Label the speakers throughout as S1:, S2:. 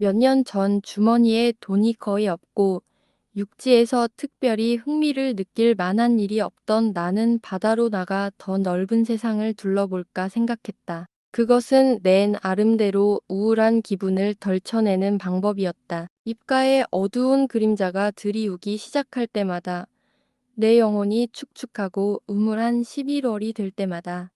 S1: 몇 년 전 주머니에 돈이 거의 없고 육지에서 특별히 흥미를 느낄 만한 일이 없던 나는 바다로 나가 더 넓은 세상을 둘러볼까 생각했다. 그것은 내 나름대로 우울한 기분을 덜쳐내는 방법이었다. 입가에 어두운 그림자가 들이우기 시작할 때마다, 내 영혼이 축축하고 우물한 11월이 될 때마다,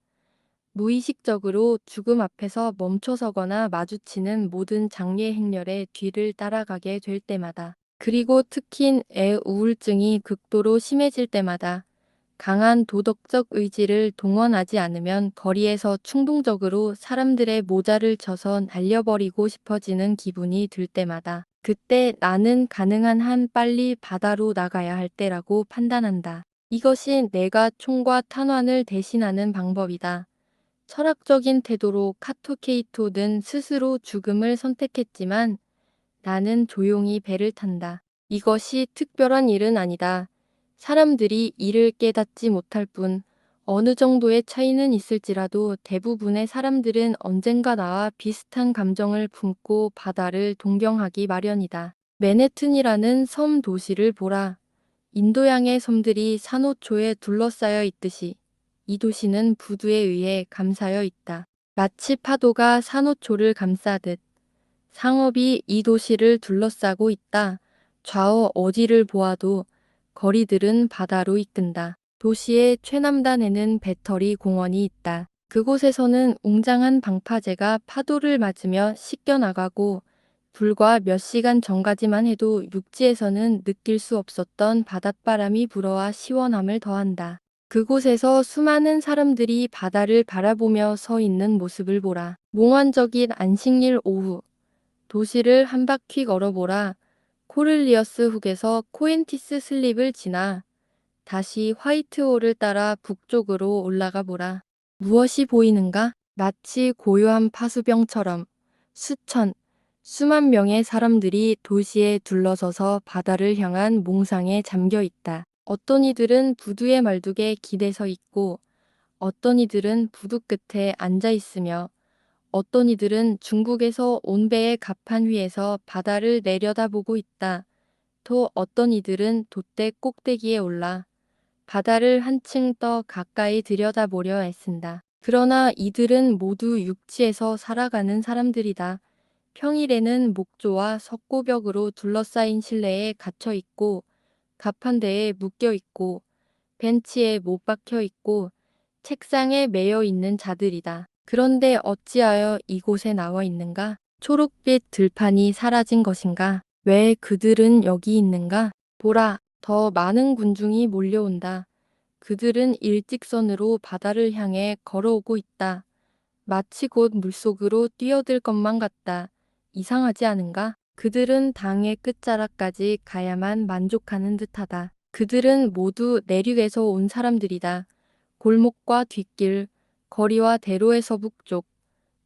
S1: 무의식적으로 죽음 앞에서 멈춰서거나 마주치는 모든 장례 행렬의 뒤를 따라가게 될 때마다, 그리고 특히 애 우울증이 극도로 심해질 때마다 강한 도덕적 의지를 동원하지 않으면 거리에서 충동적으로 사람들의 모자를 쳐서 날려버리고 싶어지는 기분이 들 때마다, 그때 나는 가능한 한 빨리 바다로 나가야 할 때라고 판단한다. 이것이 내가 총과 탄환을 대신하는 방법이다. 철학적인 태도로 카토케이토는 스스로 죽음을 선택했지만 나는 조용히 배를 탄다. 이것이 특별한 일은 아니다. 사람들이 이를 깨닫지 못할 뿐, 어느 정도의 차이는 있을지라도 대부분의 사람들은 언젠가 나와 비슷한 감정을 품고 바다를 동경하기 마련이다. 맨해튼이라는 섬 도시를 보라. 인도양의 섬들이 산호초에 둘러싸여 있듯이 이 도시는 부두에 의해 감싸여 있다. 마치 파도가 산호초를 감싸듯 상업이 이 도시를 둘러싸고 있다. 좌우 어디를 보아도 거리들은 바다로 이끈다. 도시의 최남단에는 배터리 공원이 있다. 그곳에서는 웅장한 방파제가 파도를 맞으며 씻겨나가고, 불과 몇 시간 전까지만 해도 육지에서는 느낄 수 없었던 바닷바람이 불어와 시원함을 더한다. 그곳에서 수많은 사람들이 바다를 바라보며 서 있는 모습을 보라. 몽환적인 안식일 오후, 도시를 한 바퀴 걸어보라. 코를리어스 훅에서 코엔티스 슬립을 지나 다시 화이트홀을 따라 북쪽으로 올라가 보라. 무엇이 보이는가? 마치 고요한 파수병처럼 수만 명의 사람들이 도시에 둘러서서 바다를 향한 몽상에 잠겨 있다. 어떤 이들은 부두의 말뚝에 기대서 있고, 어떤 이들은 부두 끝에 앉아 있으며, 어떤 이들은 중국에서 온 배의 갑판 위에서 바다를 내려다보고 있다. 또 어떤 이들은 돛대 꼭대기에 올라 바다를 한층 더 가까이 들여다보려 애쓴다. 그러나 이들은 모두 육지에서 살아가는 사람들이다. 평일에는 목조와 석고벽으로 둘러싸인 실내에 갇혀 있고, 갑판대에 묶여 있고, 벤치에 못 박혀 있고, 책상에 매여 있는 자들이다. 그런데 어찌하여 이곳에 나와 있는가? 초록빛 들판이 사라진 것인가? 왜 그들은 여기 있는가? 보라, 더 많은 군중이 몰려온다. 그들은 일직선으로 바다를 향해 걸어오고 있다. 마치 곧 물속으로 뛰어들 것만 같다. 이상하지 않은가? 그들은 당의 끝자락까지 가야만 만족하는 듯하다. 그들은 모두 내륙에서 온 사람들이다. 골목과 뒷길, 거리와 대로에서 북쪽,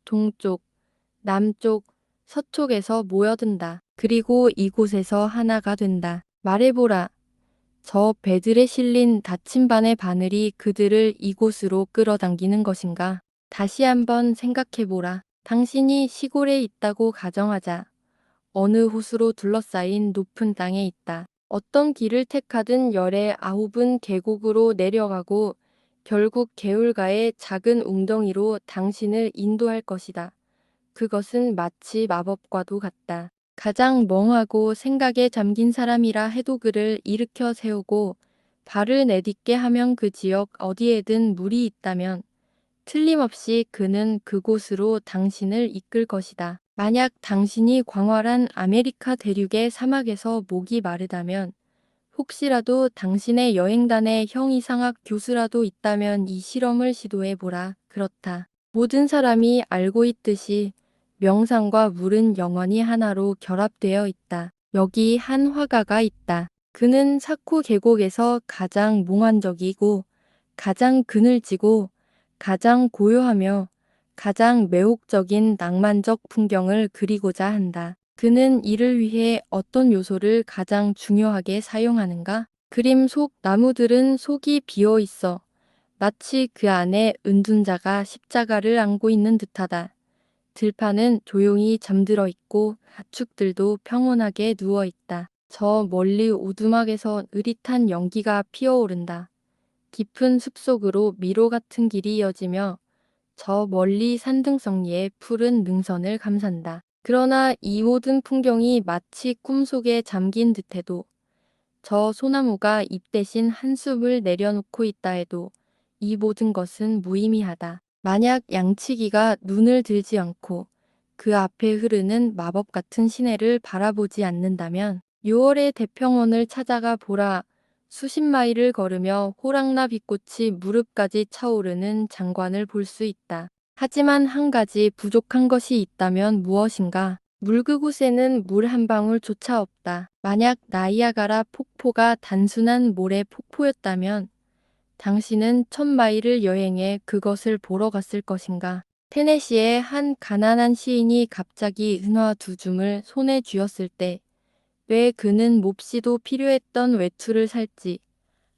S1: 동쪽, 남쪽, 서쪽에서 모여든다. 그리고 이곳에서 하나가 된다. 말해보라. 저 배들에 실린 닫힌 반의 바늘이 그들을 이곳으로 끌어당기는 것인가? 다시 한번 생각해보라. 당신이 시골에 있다고 가정하자. 어느 호수로 둘러싸인 높은 땅에 있다. 어떤 길을 택하든 열의 아홉은 계곡으로 내려가고 결국 개울가의 작은 웅덩이로 당신을 인도할 것이다. 그것은 마치 마법과도 같다. 가장 멍하고 생각에 잠긴 사람이라 해도 그를 일으켜 세우고 발을 내딛게 하면 그 지역 어디에든 물이 있다면 틀림없이 그는 그곳으로 당신을 이끌 것이다. 만약 당신이 광활한 아메리카 대륙의 사막에서 목이 마르다면, 혹시라도 당신의 여행단에 형이상학 교수라도 있다면 이 실험을 시도해보라. 그렇다. 모든 사람이 알고 있듯이 명상과 물은 영원히 하나로 결합되어 있다. 여기 한 화가가 있다. 그는 사쿠 계곡에서 가장 몽환적이고 가장 그늘지고 가장 고요하며 가장 매혹적인 낭만적 풍경을 그리고자 한다. 그는 이를 위해 어떤 요소를 가장 중요하게 사용하는가? 그림 속 나무들은 속이 비어 있어 마치 그 안에 은둔자가 십자가를 안고 있는 듯하다. 들판은 조용히 잠들어 있고 가축들도 평온하게 누워 있다. 저 멀리 오두막에서 으릿한 연기가 피어오른다. 깊은 숲속으로 미로 같은 길이 이어지며 저 멀리 산등성리의 푸른 능선을 감싼다. 그러나 이 모든 풍경이 마치 꿈속에 잠긴 듯해도, 저 소나무가 잎 대신 한숨을 내려놓고 있다 해도 이 모든 것은 무의미하다. 만약 양치기가 눈을 들지 않고 그 앞에 흐르는 마법 같은 시내를 바라보지 않는다면 6월의 대평원을 찾아가 보라. 수십 마일을 걸으며 호랑나 빛꽃이 무릎까지 차오르는 장관을 볼 수 있다. 하지만 한 가지 부족한 것이 있다면 무엇인가? 물 그곳에는 물 한 방울조차 없다. 만약 나이아가라 폭포가 단순한 모래 폭포였다면 당신은 1000마일을 여행해 그것을 보러 갔을 것인가? 테네시의 한 가난한 시인이 갑자기 은화 2줌을 손에 쥐었을 때 왜 그는 몹시도 필요했던 외투를 살지,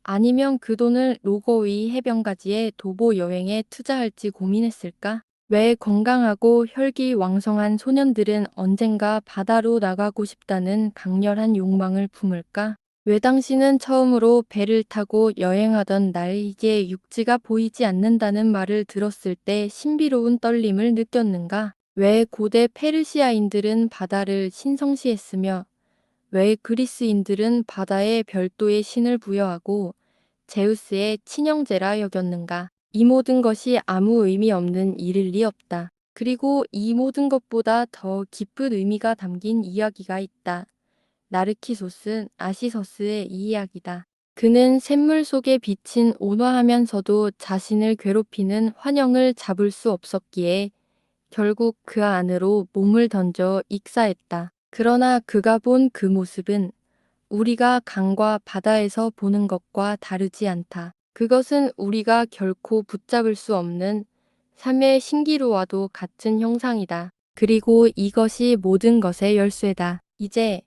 S1: 아니면 그 돈을 로거위 해변가지의 도보 여행에 투자할지 고민했을까? 왜 건강하고 혈기왕성한 소년들은 언젠가 바다로 나가고 싶다는 강렬한 욕망을 품을까? 왜 당신은 처음으로 배를 타고 여행하던 날 이제 육지가 보이지 않는다는 말을 들었을 때 신비로운 떨림을 느꼈는가? 왜 고대 페르시아인들은 바다를 신성시했으며 왜 그리스인들은 바다에 별도의 신을 부여하고 제우스의 친형제라 여겼는가? 이 모든 것이 아무 의미 없는 일일 리 없다. 그리고 이 모든 것보다 더 깊은 의미가 담긴 이야기가 있다. 나르키소스 아시서스의 이 이야기다. 그는 샘물 속에 비친 온화하면서도 자신을 괴롭히는 환영을 잡을 수 없었기에 결국 그 안으로 몸을 던져 익사했다. 그러나 그가 본 그 모습은 우리가 강과 바다에서 보는 것과 다르지 않다. 그것은 우리가 결코 붙잡을 수 없는 삶의 신기루와도 같은 형상이다. 그리고 이것이 모든 것의 열쇠다. 이제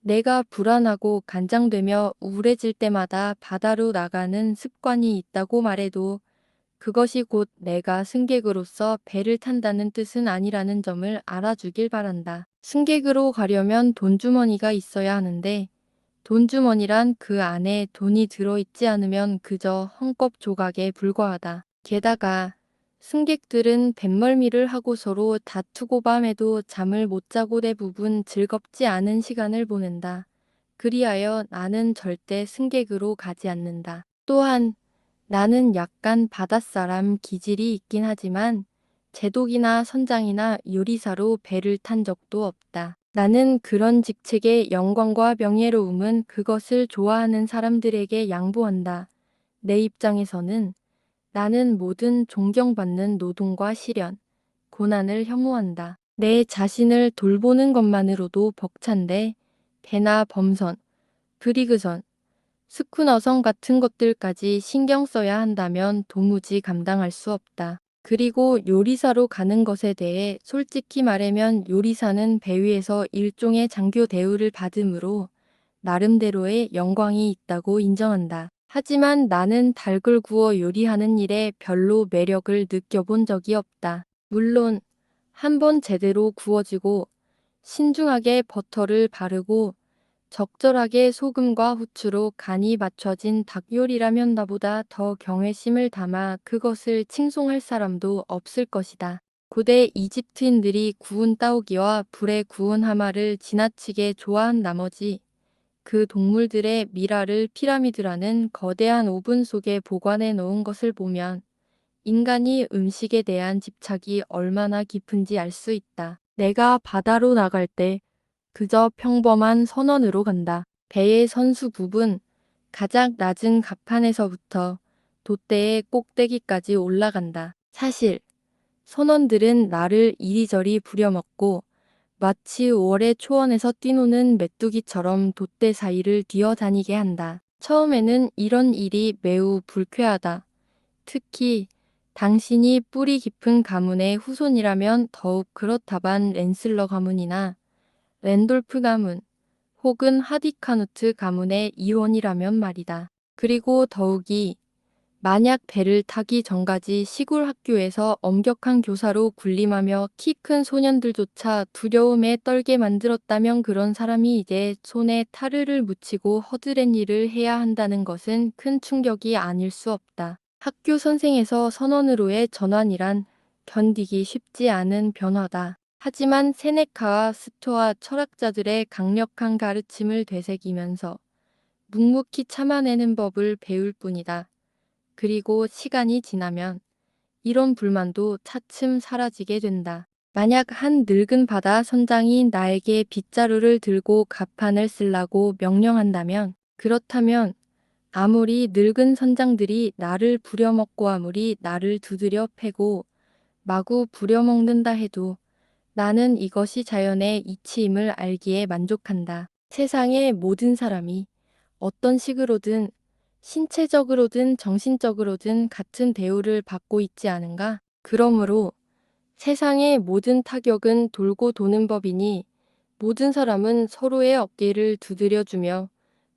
S1: 내가 불안하고 간장되며 우울해질 때마다 바다로 나가는 습관이 있다고 말해도 그것이 곧 내가 승객으로서 배를 탄다는 뜻은 아니라는 점을 알아주길 바란다. 승객으로 가려면 돈주머니가 있어야 하는데 돈주머니란 그 안에 돈이 들어있지 않으면 그저 헝겊 조각에 불과하다. 게다가 승객들은 뱃멀미를 하고 서로 다투고 밤에도 잠을 못 자고 대부분 즐겁지 않은 시간을 보낸다. 그리하여 나는 절대 승객으로 가지 않는다. 또한 나는 약간 바닷사람 기질이 있긴 하지만 제독이나 선장이나 요리사로 배를 탄 적도 없다. 나는 그런 직책의 영광과 명예로움은 그것을 좋아하는 사람들에게 양보한다. 내 입장에서는 나는 모든 존경받는 노동과 시련, 고난을 혐오한다. 내 자신을 돌보는 것만으로도 벅찬데 배나 범선, 브리그선, 스쿠너선 같은 것들까지 신경 써야 한다면 도무지 감당할 수 없다. 그리고 요리사로 가는 것에 대해 솔직히 말하면 요리사는 배 위에서 일종의 장교 대우를 받으므로 나름대로의 영광이 있다고 인정한다. 하지만 나는 닭을 구워 요리하는 일에 별로 매력을 느껴본 적이 없다. 물론 한 번 제대로 구워지고 신중하게 버터를 바르고 적절하게 소금과 후추로 간이 맞춰진 닭 요리라면 나보다 더 경외심을 담아 그것을 칭송할 사람도 없을 것이다. 고대 이집트인들이 구운 따오기와 불에 구운 하마를 지나치게 좋아한 나머지 그 동물들의 미라를 피라미드라는 거대한 오븐 속에 보관해 놓은 것을 보면 인간이 음식에 대한 집착이 얼마나 깊은지 알 수 있다. 내가 바다로 나갈 때 그저 평범한 선원으로 간다. 배의 선수 부분, 가장 낮은 갑판에서부터 돛대의 꼭대기까지 올라간다. 사실 선원들은 나를 이리저리 부려먹고 마치 5월의 초원에서 뛰노는 메뚜기처럼 돛대 사이를 뛰어다니게 한다. 처음에는 이런 일이 매우 불쾌하다. 특히 당신이 뿌리 깊은 가문의 후손이라면 더욱 그렇다반 랜슬러 가문이나 랜돌프 가문 혹은 하디카누트 가문의 이원이라면 말이다. 그리고 더욱이 만약 배를 타기 전까지 시골 학교에서 엄격한 교사로 군림하며 키 큰 소년들조차 두려움에 떨게 만들었다면 그런 사람이 이제 손에 타르를 묻히고 허드렛 일을 해야 한다는 것은 큰 충격이 아닐 수 없다. 학교 선생에서 선원으로의 전환이란 견디기 쉽지 않은 변화다. 하지만 세네카와 스토아 철학자들의 강력한 가르침을 되새기면서 묵묵히 참아내는 법을 배울 뿐이다. 그리고 시간이 지나면 이런 불만도 차츰 사라지게 된다. 만약 한 늙은 바다 선장이 나에게 빗자루를 들고 갑판을 쓰라고 명령한다면, 그렇다면 아무리 늙은 선장들이 나를 부려먹고 아무리 나를 두드려 패고 마구 부려먹는다 해도 나는 이것이 자연의 이치임을 알기에 만족한다. 세상의 모든 사람이 어떤 식으로든 신체적으로든 정신적으로든 같은 대우를 받고 있지 않은가? 그러므로 세상의 모든 타격은 돌고 도는 법이니 모든 사람은 서로의 어깨를 두드려주며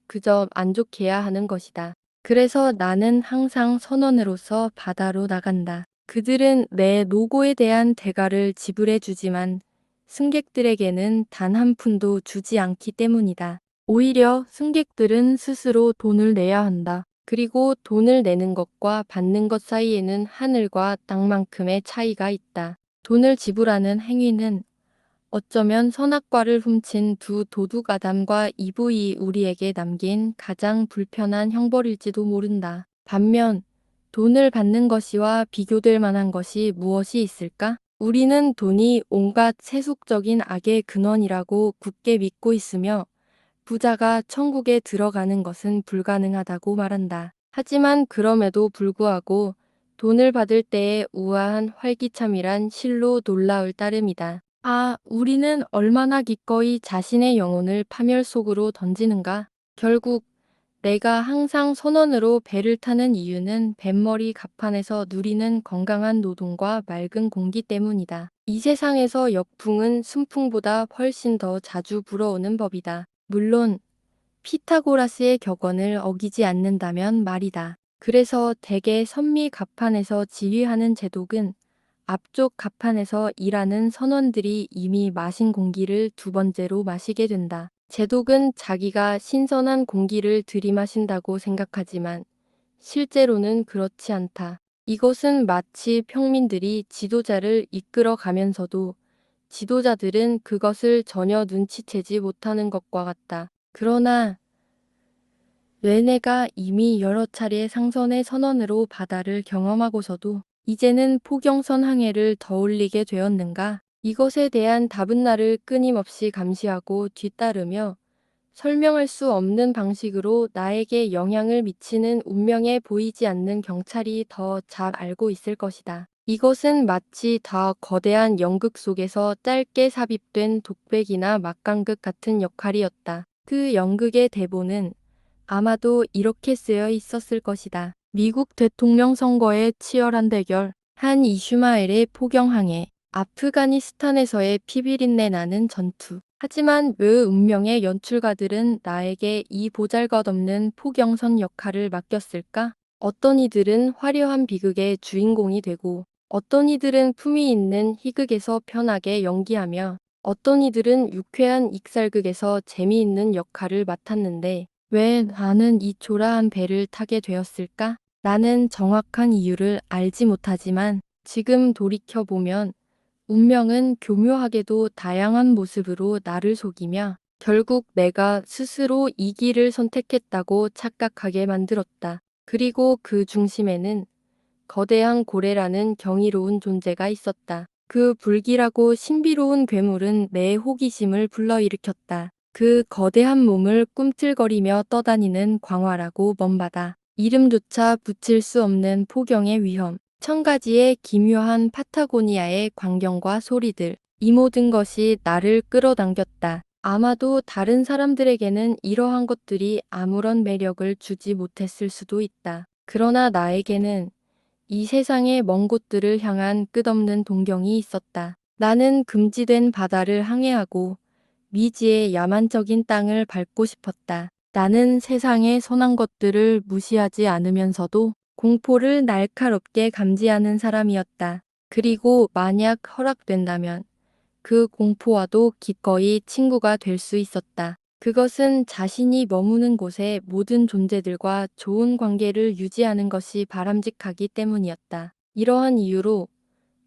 S1: 그저 만족해야 하는 것이다. 그래서 나는 항상 선원으로서 바다로 나간다. 그들은 내 노고에 대한 대가를 지불해 주지만 승객들에게는 단 한 푼도 주지 않기 때문이다. 오히려 승객들은 스스로 돈을 내야 한다. 그리고 돈을 내는 것과 받는 것 사이에는 하늘과 땅만큼의 차이가 있다. 돈을 지불하는 행위는 어쩌면 선악과를 훔친 두 도둑 아담과 이브이 우리에게 남긴 가장 불편한 형벌일지도 모른다. 반면 돈을 받는 것이와 비교될 만한 것이 무엇이 있을까? 우리는 돈이 온갖 세속적인 악의 근원이라고 굳게 믿고 있으며 부자가 천국에 들어가는 것은 불가능하다고 말한다. 하지만 그럼에도 불구하고 돈을 받을 때의 우아한 활기참이란 실로 놀라울 따름이다. 아, 우리는 얼마나 기꺼이 자신의 영혼을 파멸 속으로 던지는가? 결국 내가 항상 선원으로 배를 타는 이유는 뱃머리 갑판에서 누리는 건강한 노동과 맑은 공기 때문이다. 이 세상에서 역풍은 순풍보다 훨씬 더 자주 불어오는 법이다. 물론 피타고라스의 격언을 어기지 않는다면 말이다. 그래서 대개 선미 갑판에서 지휘하는 제독은 앞쪽 갑판에서 일하는 선원들이 이미 마신 공기를 두 번째로 마시게 된다. 제독은 자기가 신선한 공기를 들이마신다고 생각하지만 실제로는 그렇지 않다. 이것은 마치 평민들이 지도자를 이끌어 가면서도 지도자들은 그것을 전혀 눈치채지 못하는 것과 같다. 그러나 왜 내가 이미 여러 차례 상선의 선원으로 바다를 경험하고서도 이제는 포경선 항해를 떠올리게 되었는가? 이것에 대한 답은 나를 끊임없이 감시하고 뒤따르며 설명할 수 없는 방식으로 나에게 영향을 미치는 운명에 보이지 않는 경찰이 더 잘 알고 있을 것이다. 이것은 마치 더 거대한 연극 속에서 짧게 삽입된 독백이나 막간극 같은 역할이었다. 그 연극의 대본은 아마도 이렇게 쓰여 있었을 것이다. 미국 대통령 선거의 치열한 대결, 한 이슈마엘의 포경항해, 아프가니스탄에서의 피비린내 나는 전투. 하지만 왜 운명의 연출가들은 나에게 이 보잘것없는 포경선 역할을 맡겼을까? 어떤 이들은 화려한 비극의 주인공이 되고 어떤 이들은 품위 있는 희극에서 편하게 연기하며 어떤 이들은 유쾌한 익살극에서 재미있는 역할을 맡았는데 왜 나는 이 초라한 배를 타게 되었을까? 나는 정확한 이유를 알지 못하지만 지금 돌이켜보면 운명은 교묘하게도 다양한 모습으로 나를 속이며 결국 내가 스스로 이 길을 선택했다고 착각하게 만들었다. 그리고 그 중심에는 거대한 고래라는 경이로운 존재가 있었다. 그 불길하고 신비로운 괴물은 내 호기심을 불러일으켰다. 그 거대한 몸을 꿈틀거리며 떠다니는 광활하고 먼 바다. 이름조차 붙일 수 없는 포경의 위험. 천가지의 기묘한 파타고니아의 광경과 소리들. 이 모든 것이 나를 끌어당겼다. 아마도 다른 사람들에게는 이러한 것들이 아무런 매력을 주지 못했을 수도 있다. 그러나 나에게는 이 세상의 먼 곳들을 향한 끝없는 동경이 있었다. 나는 금지된 바다를 항해하고 미지의 야만적인 땅을 밟고 싶었다. 나는 세상의 선한 것들을 무시하지 않으면서도 공포를 날카롭게 감지하는 사람이었다. 그리고 만약 허락된다면 그 공포와도 기꺼이 친구가 될 수 있었다. 그것은 자신이 머무는 곳의 모든 존재들과 좋은 관계를 유지하는 것이 바람직하기 때문이었다. 이러한 이유로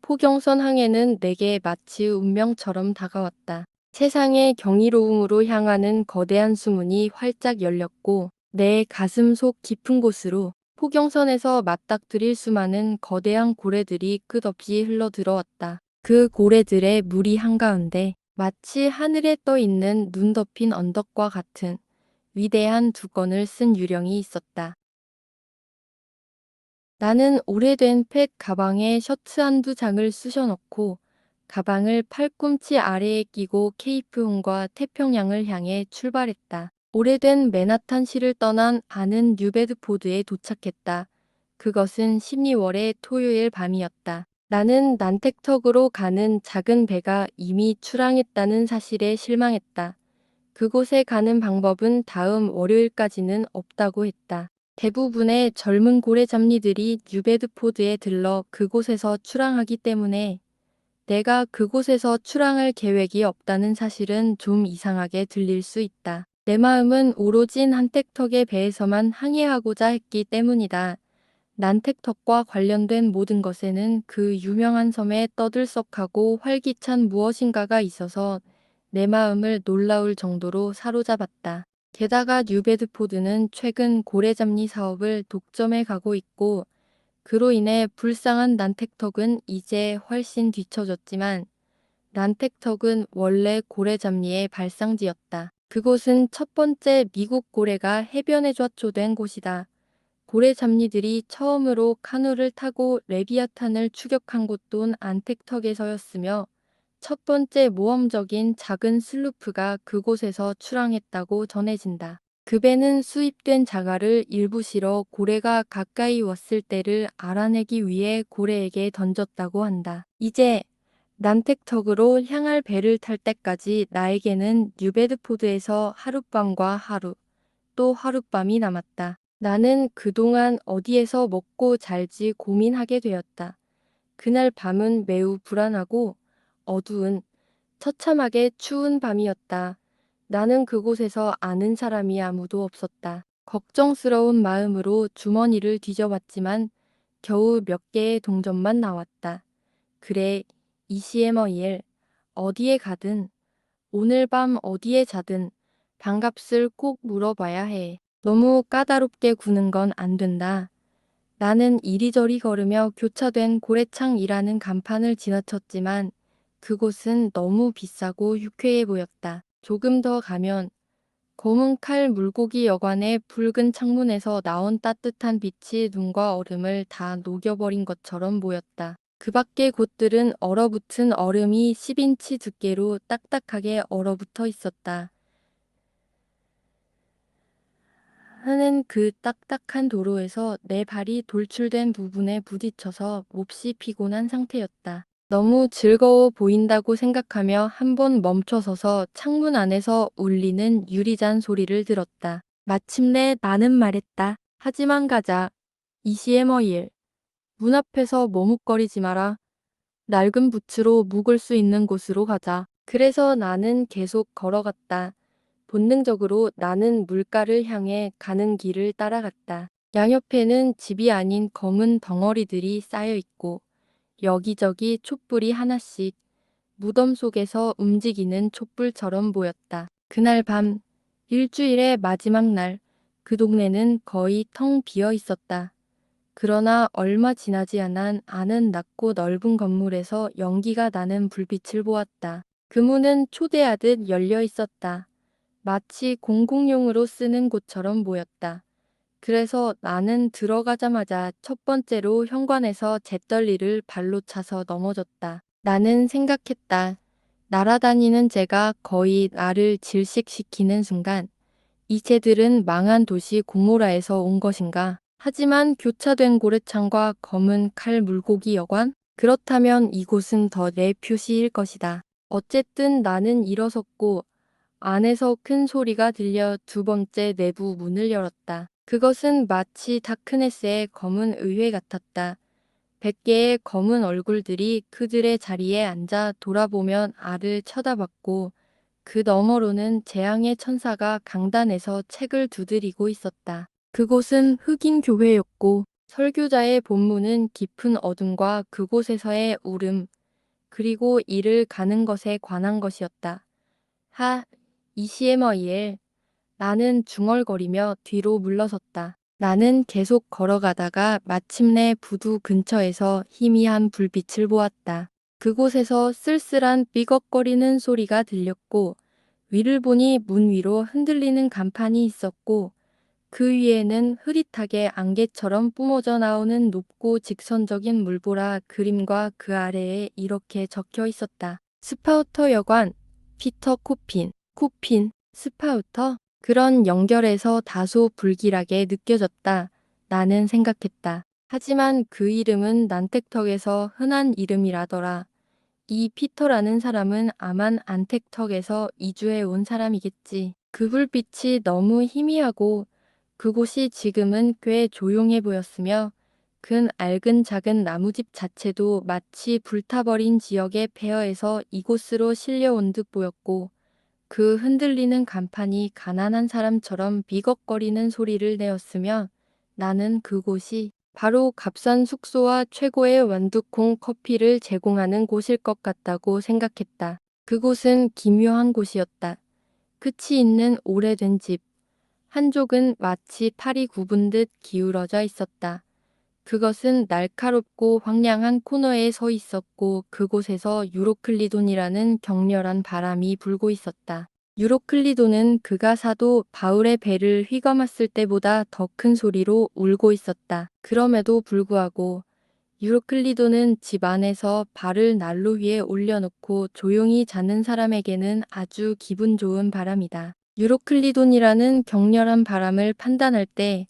S1: 포경선 항해는 내게 마치 운명처럼 다가왔다. 세상의 경이로움으로 향하는 거대한 수문이 활짝 열렸고 내 가슴 속 깊은 곳으로 포경선에서 맞닥뜨릴 수많은 거대한 고래들이 끝없이 흘러들어왔다. 그 고래들의 무리 한가운데 마치 하늘에 떠 있는 눈 덮인 언덕과 같은 위대한 두건을 쓴 유령이 있었다. 나는 오래된 팩 가방에 셔츠 한두 장을 쑤셔넣고 가방을 팔꿈치 아래에 끼고 케이프홈과 태평양을 향해 출발했다. 오래된 맨하탄시를 떠난 아는 뉴베드포드에 도착했다. 그것은 12월의 토요일 밤이었다. 나는 난택턱으로 가는 작은 배가 이미 출항했다는 사실에 실망했다. 그곳에 가는 방법은 다음 월요일까지는 없다고 했다. 대부분의 젊은 고래 잡니들이 뉴베드포드에 들러 그곳에서 출항하기 때문에 내가 그곳에서 출항할 계획이 없다는 사실은 좀 이상하게 들릴 수 있다. 내 마음은 오로지 난택턱의 배에서만 항해하고자 했기 때문이다. 난택턱과 관련된 모든 것에는 그 유명한 섬에 떠들썩하고 활기찬 무엇인가가 있어서 내 마음을 놀라울 정도로 사로잡았다. 게다가 뉴베드포드는 최근 고래잡리 사업을 독점해 가고 있고 그로 인해 불쌍한 난택턱은 이제 훨씬 뒤처졌지만 난택턱은 원래 고래잡리의 발상지였다. 그곳은 첫 번째 미국 고래가 해변에 좌초된 곳이다. 고래 잡니들이 처음으로 카누를 타고 레비아탄을 추격한 곳도 안택턱에서였으며 첫 번째 모험적인 작은 슬루프가 그곳에서 출항했다고 전해진다. 그 배는 수입된 자갈을 일부 실어 고래가 가까이 왔을 때를 알아내기 위해 고래에게 던졌다고 한다. 이제 남택턱으로 향할 배를 탈 때까지 나에게는 뉴베드포드에서 하룻밤과 하루, 또 하룻밤이 남았다. 나는 그동안 어디에서 먹고 잘지 고민하게 되었다. 그날 밤은 매우 불안하고 어두운 처참하게 추운 밤이었다. 나는 그곳에서 아는 사람이 아무도 없었다. 걱정스러운 마음으로 주머니를 뒤져봤지만 겨우 몇 개의 동전만 나왔다. 그래, 이시에머이엘, 어디에 가든, 오늘 밤 어디에 자든 방값을 꼭 물어봐야 해. 너무 까다롭게 구는 건 안 된다. 나는 이리저리 걸으며 교차된 고래창이라는 간판을 지나쳤지만 그곳은 너무 비싸고 유쾌해 보였다. 조금 더 가면 검은 칼 물고기 여관의 붉은 창문에서 나온 따뜻한 빛이 눈과 얼음을 다 녹여버린 것처럼 보였다. 그 밖의 곳들은 얼어붙은 얼음이 10인치 두께로 딱딱하게 얼어붙어 있었다. 나는 그 딱딱한 도로에서 내 발이 돌출된 부분에 부딪혀서 몹시 피곤한 상태였다. 너무 즐거워 보인다고 생각하며 한 번 멈춰서서 창문 안에서 울리는 유리잔 소리를 들었다. 마침내 나는 말했다. 하지만 가자. 이시에머일. 문 앞에서 머뭇거리지 마라. 낡은 부츠로 묵을 수 있는 곳으로 가자. 그래서 나는 계속 걸어갔다. 본능적으로 나는 물가를 향해 가는 길을 따라갔다. 양옆에는 집이 아닌 검은 덩어리들이 쌓여 있고 여기저기 촛불이 하나씩 무덤 속에서 움직이는 촛불처럼 보였다. 그날 밤, 일주일의 마지막 날, 그 동네는 거의 텅 비어 있었다. 그러나 얼마 지나지 않아 아는 낮고 넓은 건물에서 연기가 나는 불빛을 보았다. 그 문은 초대하듯 열려 있었다. 마치 공공용으로 쓰는 곳처럼 보였다. 그래서 나는 들어가자마자 첫 번째로 현관에서 잿더리를 발로 차서 넘어졌다. 나는 생각했다. 날아다니는 새가 거의 나를 질식시키는 순간 이 새들은 망한 도시 고모라에서 온 것인가? 하지만 교차된 고래창과 검은 칼 물고기 여관? 그렇다면 이곳은 더 내 표시일 것이다. 어쨌든 나는 일어섰고 안에서 큰 소리가 들려 두 번째 내부 문을 열었다. 그것은 마치 다크네스의 검은 의회 같았다. 100개의 검은 얼굴들이 그들의 자리에 앉아 돌아보면 알을 쳐다봤고 그 너머로는 재앙의 천사가 강단에서 책을 두드리고 있었다. 그곳은 흑인 교회였고 설교자의 본문은 깊은 어둠과 그곳에서의 울음, 그리고 이를 가는 것에 관한 것이었다. 하, 이시에머이엘. 나는 중얼거리며 뒤로 물러섰다. 나는 계속 걸어가다가 마침내 부두 근처에서 희미한 불빛을 보았다. 그곳에서 쓸쓸한 삐걱거리는 소리가 들렸고 위를 보니 문 위로 흔들리는 간판이 있었고 그 위에는 흐릿하게 안개처럼 뿜어져 나오는 높고 직선적인 물보라 그림과 그 아래에 이렇게 적혀 있었다. 스파우터 여관, 피터 코핀, 스파우터? 그런 연결에서 다소 불길하게 느껴졌다. 나는 생각했다. 하지만 그 이름은 난택턱에서 흔한 이름이라더라. 이 피터라는 사람은 아만 안택턱에서 이주해 온 사람이겠지. 그 불빛이 너무 희미하고 그곳이 지금은 꽤 조용해 보였으며 큰 낡은 작은 나무집 자체도 마치 불타버린 지역의 폐허에서 이곳으로 실려온 듯 보였고 그 흔들리는 간판이 가난한 사람처럼 비걱거리는 소리를 내었으며 나는 그곳이 바로 값싼 숙소와 최고의 완두콩 커피를 제공하는 곳일 것 같다고 생각했다. 그곳은 기묘한 곳이었다. 끝이 있는 오래된 집. 한쪽은 마치 팔이 굽은 듯 기울어져 있었다. 그것은 날카롭고 황량한 코너에 서 있었고 그곳에서 유로클리돈이라는 격렬한 바람이 불고 있었다. 유로클리돈은 그가 사도 바울의 배를 휘감았을 때보다 더 큰 소리로 울고 있었다. 그럼에도 불구하고 유로클리돈은 집 안에서 발을 난로 위에 올려놓고 조용히 자는 사람에게는 아주 기분 좋은 바람이다. 유로클리돈이라는 격렬한 바람을 판단할 때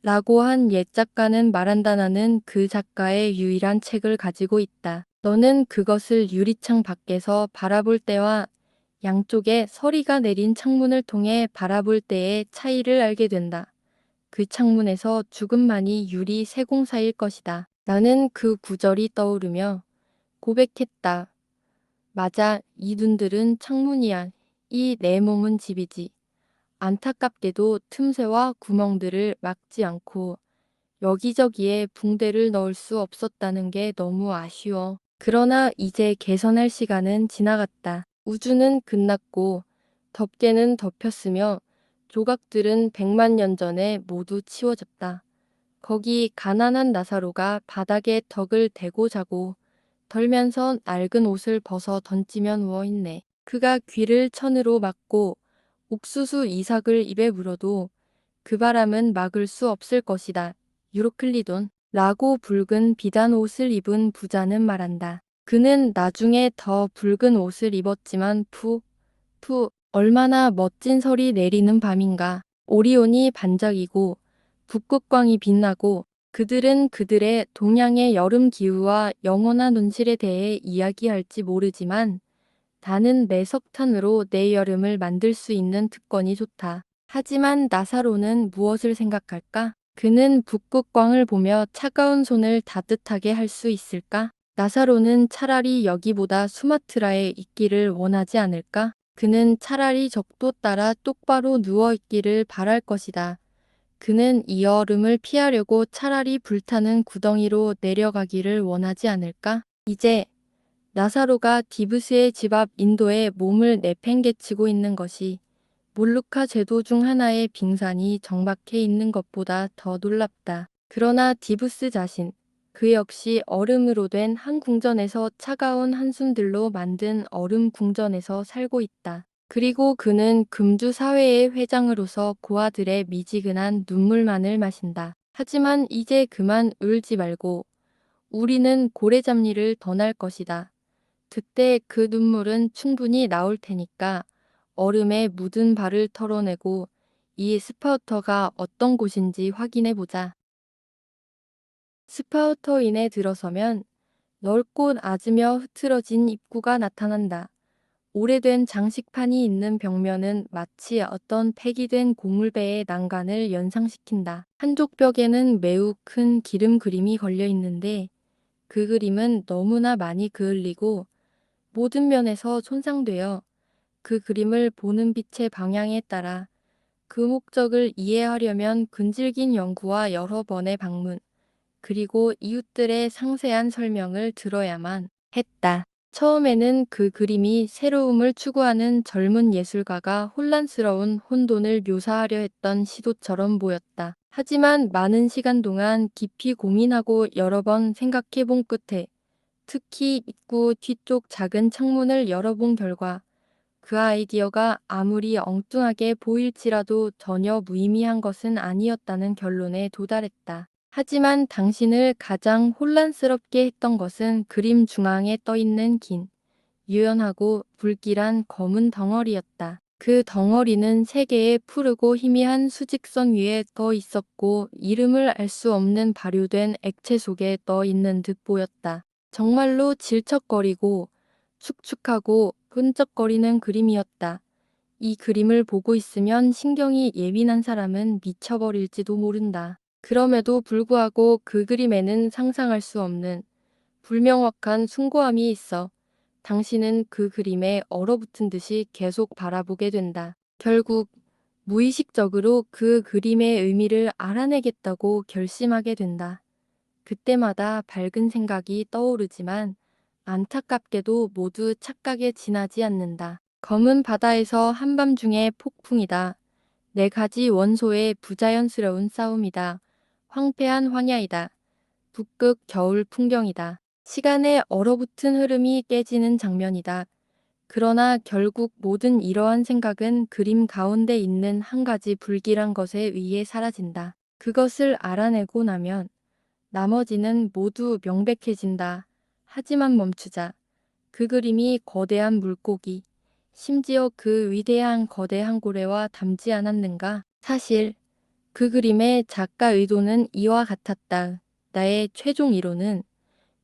S1: 라고 한 옛 작가는 말한다. 나는 그 작가의 유일한 책을 가지고 있다. 너는 그것을 유리창 밖에서 바라볼 때와 양쪽에 서리가 내린 창문을 통해 바라볼 때의 차이를 알게 된다. 그 창문에서 죽음만이 유리 세공사일 것이다. 나는 그 구절이 떠오르며 고백했다. 맞아, 이 눈들은 창문이야. 이 내 몸은 집이지. 안타깝게도 틈새와 구멍들을 막지 않고 여기저기에 붕대를 넣을 수 없었다는 게 너무 아쉬워. 그러나 이제 개선할 시간은 지나갔다. 우주는 끝났고 덮개는 덮였으며 조각들은 100만 년 전에 모두 치워졌다. 거기 가난한 나사로가 바닥에 덕을 대고 자고 덜면서 낡은 옷을 벗어 던지며 누워있네. 그가 귀를 천으로 막고 옥수수 이삭을 입에 물어도 그 바람은 막을 수 없을 것이다. 유로클리돈. 라고 붉은 비단 옷을 입은 부자는 말한다. 그는 나중에 더 붉은 옷을 입었지만 얼마나 멋진 설이 내리는 밤인가. 오리온이 반짝이고 북극광이 빛나고 그들은 그들의 동양의 여름 기후와 영원한 온실에 대해 이야기할지 모르지만 나는 내 석탄으로 내 여름을 만들 수 있는 특권이 좋다. 하지만 나사로는 무엇을 생각할까? 그는 북극광을 보며 차가운 손을 따뜻하게 할 수 있을까? 나사로는 차라리 여기보다 수마트라에 있기를 원하지 않을까? 그는 차라리 적도 따라 똑바로 누워 있기를 바랄 것이다. 그는 이 여름을 피하려고 차라리 불타는 구덩이로 내려가기를 원하지 않을까? 이제 나사로가 디브스의 집 앞 인도에 몸을 내팽개치고 있는 것이 몰루카 제도 중 하나의 빙산이 정박해 있는 것보다 더 놀랍다. 그러나 디브스 자신, 그 역시 얼음으로 된 한 궁전에서 차가운 한숨들로 만든 얼음 궁전에서 살고 있다. 그리고 그는 금주 사회의 회장으로서 고아들의 미지근한 눈물만을 마신다. 하지만 이제 그만 울지 말고 우리는 고래잡리를 더 날 것이다. 그때 그 눈물은 충분히 나올 테니까 얼음에 묻은 발을 털어내고 이 스파우터가 어떤 곳인지 확인해 보자. 스파우터인에 들어서면 넓고 얕으며 흐트러진 입구가 나타난다. 오래된 장식판이 있는 벽면은 마치 어떤 폐기된 고물배의 난간을 연상시킨다. 한쪽 벽에는 매우 큰 기름 그림이 걸려 있는데 그 그림은 너무나 많이 그을리고 모든 면에서 손상되어 그 그림을 보는 빛의 방향에 따라 그 목적을 이해하려면 끈질긴 연구와 여러 번의 방문, 그리고 이웃들의 상세한 설명을 들어야만 했다. 처음에는 그 그림이 새로움을 추구하는 젊은 예술가가 혼란스러운 혼돈을 묘사하려 했던 시도처럼 보였다. 하지만 많은 시간 동안 깊이 고민하고 여러 번 생각해 본 끝에 특히 입구 뒤쪽 작은 창문을 열어본 결과 그 아이디어가 아무리 엉뚱하게 보일지라도 전혀 무의미한 것은 아니었다는 결론에 도달했다. 하지만 당신을 가장 혼란스럽게 했던 것은 그림 중앙에 떠있는 긴, 유연하고 불길한 검은 덩어리였다. 그 덩어리는 세 개의 푸르고 희미한 수직선 위에 떠 있었고 이름을 알 수 없는 발효된 액체 속에 떠 있는 듯 보였다. 정말로 질척거리고 축축하고 끈적거리는 그림이었다. 이 그림을 보고 있으면 신경이 예민한 사람은 미쳐버릴지도 모른다. 그럼에도 불구하고 그 그림에는 상상할 수 없는 불명확한 숭고함이 있어 당신은 그 그림에 얼어붙은 듯이 계속 바라보게 된다. 결국 무의식적으로 그 그림의 의미를 알아내겠다고 결심하게 된다. 그때마다 밝은 생각이 떠오르지만 안타깝게도 모두 착각에 지나지 않는다. 검은 바다에서 한밤중에 폭풍이다. 네 가지 원소의 부자연스러운 싸움이다. 황폐한 황야이다. 북극 겨울 풍경이다. 시간의 얼어붙은 흐름이 깨지는 장면이다. 그러나 결국 모든 이러한 생각은 그림 가운데 있는 한 가지 불길한 것에 의해 사라진다. 그것을 알아내고 나면 나머지는 모두 명백해진다. 하지만 멈추자. 그 그림이 거대한 물고기, 심지어 그 위대한 거대 항고래와 닮지 않았는가? 사실 그 그림의 작가 의도는 이와 같았다. 나의 최종 이론은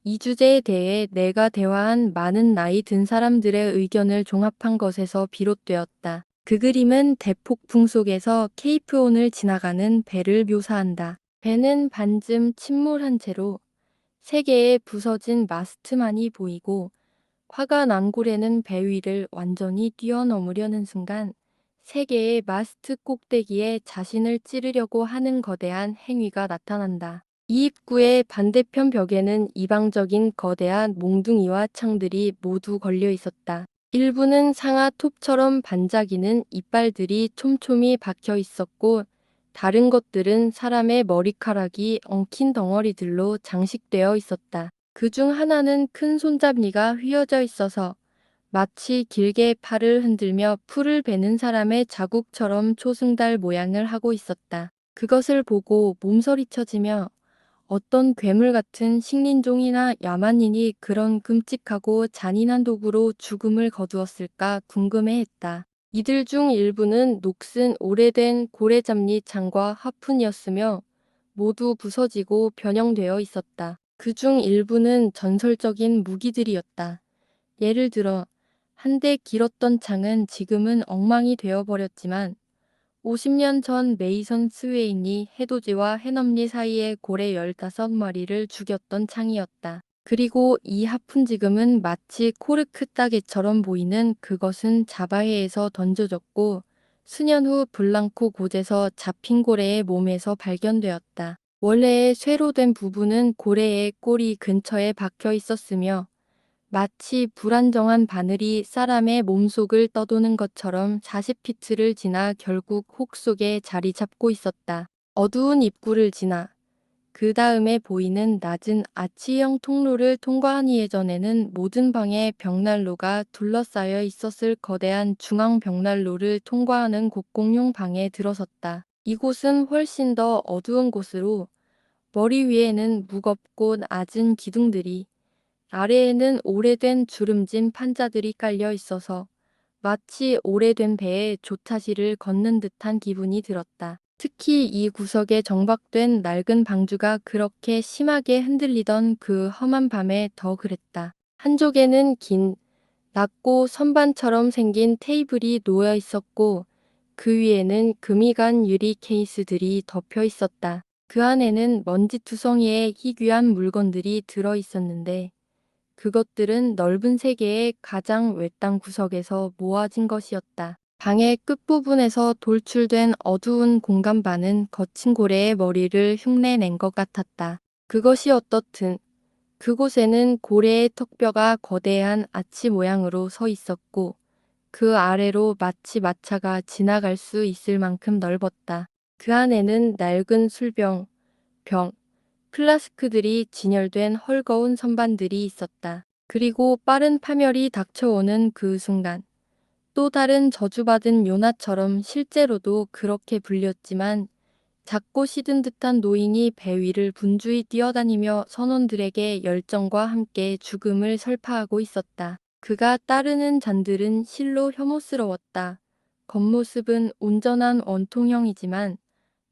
S1: 이 주제에 대해 내가 대화한 많은 나이 든 사람들의 의견을 종합한 것에서 비롯되었다. 그 그림은 대폭풍 속에서 케이프온을 지나가는 배를 묘사한다. 배는 반쯤 침몰한 채로 세 개의 부서진 마스트만이 보이고 화가 난 고래는 배 위를 완전히 뛰어넘으려는 순간 세 개의 마스트 꼭대기에 자신을 찌르려고 하는 거대한 행위가 나타난다. 이 입구의 반대편 벽에는 이방적인 거대한 몽둥이와 창들이 모두 걸려 있었다. 일부는 상아 톱처럼 반짝이는 이빨들이 촘촘히 박혀 있었고 다른 것들은 사람의 머리카락이 엉킨 덩어리들로 장식되어 있었다. 그중 하나는 큰 손잡이가 휘어져 있어서 마치 길게 팔을 흔들며 풀을 베는 사람의 자국처럼 초승달 모양을 하고 있었다. 그것을 보고 몸서리쳐지며 어떤 괴물 같은 식민종이나 야만인이 그런 끔찍하고 잔인한 도구로 죽음을 거두었을까 궁금해했다. 이들 중 일부는 녹슨 오래된 고래잡니 창과 화푼이었으며 모두 부서지고 변형되어 있었다. 그중 일부는 전설적인 무기들이었다. 예를 들어 한때 길었던 창은 지금은 엉망이 되어버렸지만 50년 전 메이선 스웨인이 해돋이와 해넘리 사이에 고래 15마리를 죽였던 창이었다. 그리고 이 하푼 지금은 마치 코르크 따개처럼 보이는 그것은 자바해에서 던져졌고 수년 후 블랑코 곳에서 잡힌 고래의 몸에서 발견되었다. 원래의 쇠로 된 부분은 고래의 꼬리 근처에 박혀 있었으며 마치 불안정한 바늘이 사람의 몸속을 떠도는 것처럼 40피트를 지나 결국 혹 속에 자리 잡고 있었다. 어두운 입구를 지나 그 다음에 보이는 낮은 아치형 통로를 통과하니 예전에는 모든 방에 벽난로가 둘러싸여 있었을 거대한 중앙 벽난로를 통과하는 곡공용 방에 들어섰다. 이곳은 훨씬 더 어두운 곳으로 머리 위에는 무겁고 낮은 기둥들이 아래에는 오래된 주름진 판자들이 깔려 있어서 마치 오래된 배에 조타시를 걷는 듯한 기분이 들었다. 특히 이 구석에 정박된 낡은 방주가 그렇게 심하게 흔들리던 그 험한 밤에 더 그랬다. 한쪽에는 긴 낮고 선반처럼 생긴 테이블이 놓여 있었고 그 위에는 금이 간 유리 케이스들이 덮여 있었다. 그 안에는 먼지투성이의 희귀한 물건들이 들어 있었는데 그것들은 넓은 세계의 가장 외딴 구석에서 모아진 것이었다. 방의 끝부분에서 돌출된 어두운 공간반은 거친 고래의 머리를 흉내낸 것 같았다. 그것이 어떻든 그곳에는 고래의 턱뼈가 거대한 아치 모양으로 서 있었고 그 아래로 마치 마차가 지나갈 수 있을 만큼 넓었다. 그 안에는 낡은 술병, 병, 플라스크들이 진열된 헐거운 선반들이 있었다. 그리고 빠른 파멸이 닥쳐오는 그 순간 또 다른 저주받은 요나처럼 실제로도 그렇게 불렸지만 작고 시든 듯한 노인이 배 위를 분주히 뛰어다니며 선원들에게 열정과 함께 죽음을 설파하고 있었다. 그가 따르는 잔들은 실로 혐오스러웠다. 겉모습은 온전한 원통형이지만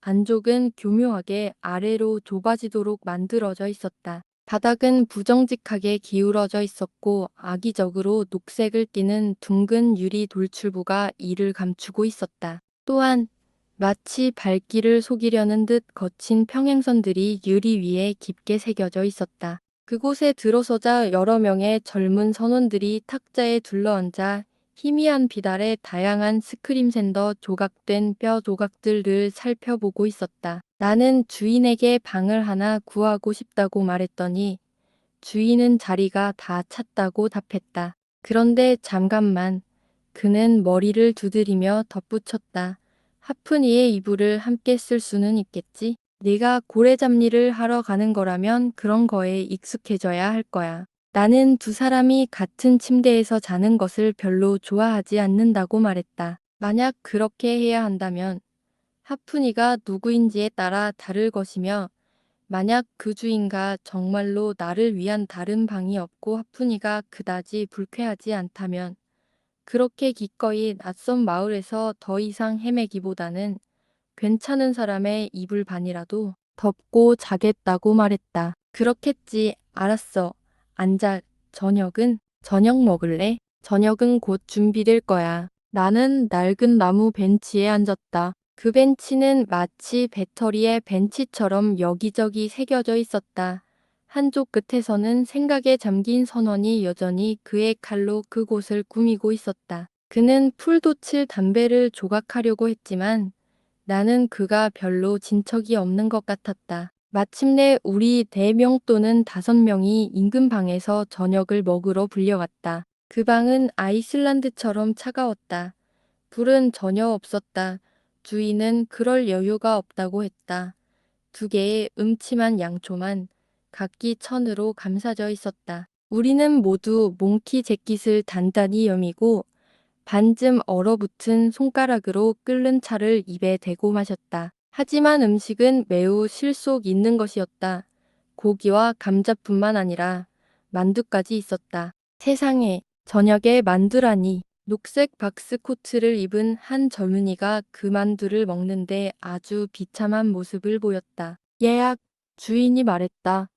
S1: 안쪽은 교묘하게 아래로 좁아지도록 만들어져 있었다. 바닥은 부정직하게 기울어져 있었고 악의적으로 녹색을 띠는 둥근 유리 돌출부가 이를 감추고 있었다. 또한 마치 발길을 속이려는 듯 거친 평행선들이 유리 위에 깊게 새겨져 있었다. 그곳에 들어서자 여러 명의 젊은 선원들이 탁자에 둘러앉아 희미한 빛 아래 다양한 스크림 샌더 조각된 뼈 조각들을 살펴보고 있었다. 나는 주인에게 방을 하나 구하고 싶다고 말했더니 주인은 자리가 다 찼다고 답했다. 그런데 잠깐만. 그는 머리를 두드리며 덧붙였다. 하프니의 이불을 함께 쓸 수는 있겠지? 네가 고래 잡리를 하러 가는 거라면 그런 거에 익숙해져야 할 거야. 나는 두 사람이 같은 침대에서 자는 것을 별로 좋아하지 않는다고 말했다. 만약 그렇게 해야 한다면 하프니가 누구인지에 따라 다를 것이며 만약 그 주인과 정말로 나를 위한 다른 방이 없고 하프니가 그다지 불쾌하지 않다면 그렇게 기꺼이 낯선 마을에서 더 이상 헤매기보다는 괜찮은 사람의 이불 반이라도 덮고 자겠다고 말했다. 그렇겠지. 알았어. 앉아. 저녁 먹을래? 저녁은 곧 준비될 거야. 나는 낡은 나무 벤치에 앉았다. 그 벤치는 마치 배터리의 벤치처럼 여기저기 새겨져 있었다. 한쪽 끝에서는 생각에 잠긴 선원이 여전히 그의 칼로 그곳을 꾸미고 있었다. 그는 풀도칠 담배를 조각하려고 했지만 나는 그가 별로 진척이 없는 것 같았다. 마침내 우리 4명 또는 5명이 인근 방에서 저녁을 먹으러 불려왔다. 그 방은 아이슬란드처럼 차가웠다. 불은 전혀 없었다. 주인은 그럴 여유가 없다고 했다. 2개의 음침한 양초만 각기 천으로 감싸져 있었다. 우리는 모두 몽키 재킷을 단단히 여미고 반쯤 얼어붙은 손가락으로 끓는 차를 입에 대고 마셨다. 하지만 음식은 매우 실속 있는 것이었다. 고기와 감자뿐만 아니라 만두까지 있었다. 세상에, 저녁에 만두라니. 녹색 박스 코트를 입은 한 젊은이가 그 만두를 먹는데 아주 비참한 모습을 보였다. 예약, 주인이 말했다.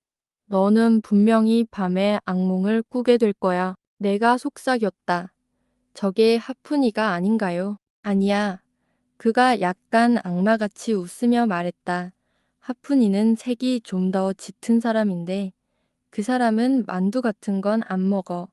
S1: 너는 분명히 밤에 악몽을 꾸게 될 거야. 내가 속삭였다. 저게 하프니가 아닌가요? 아니야. 그가 약간 악마같이 웃으며 말했다. 하프니는 색이 좀 더 짙은 사람인데 그 사람은 만두 같은 건 안 먹어.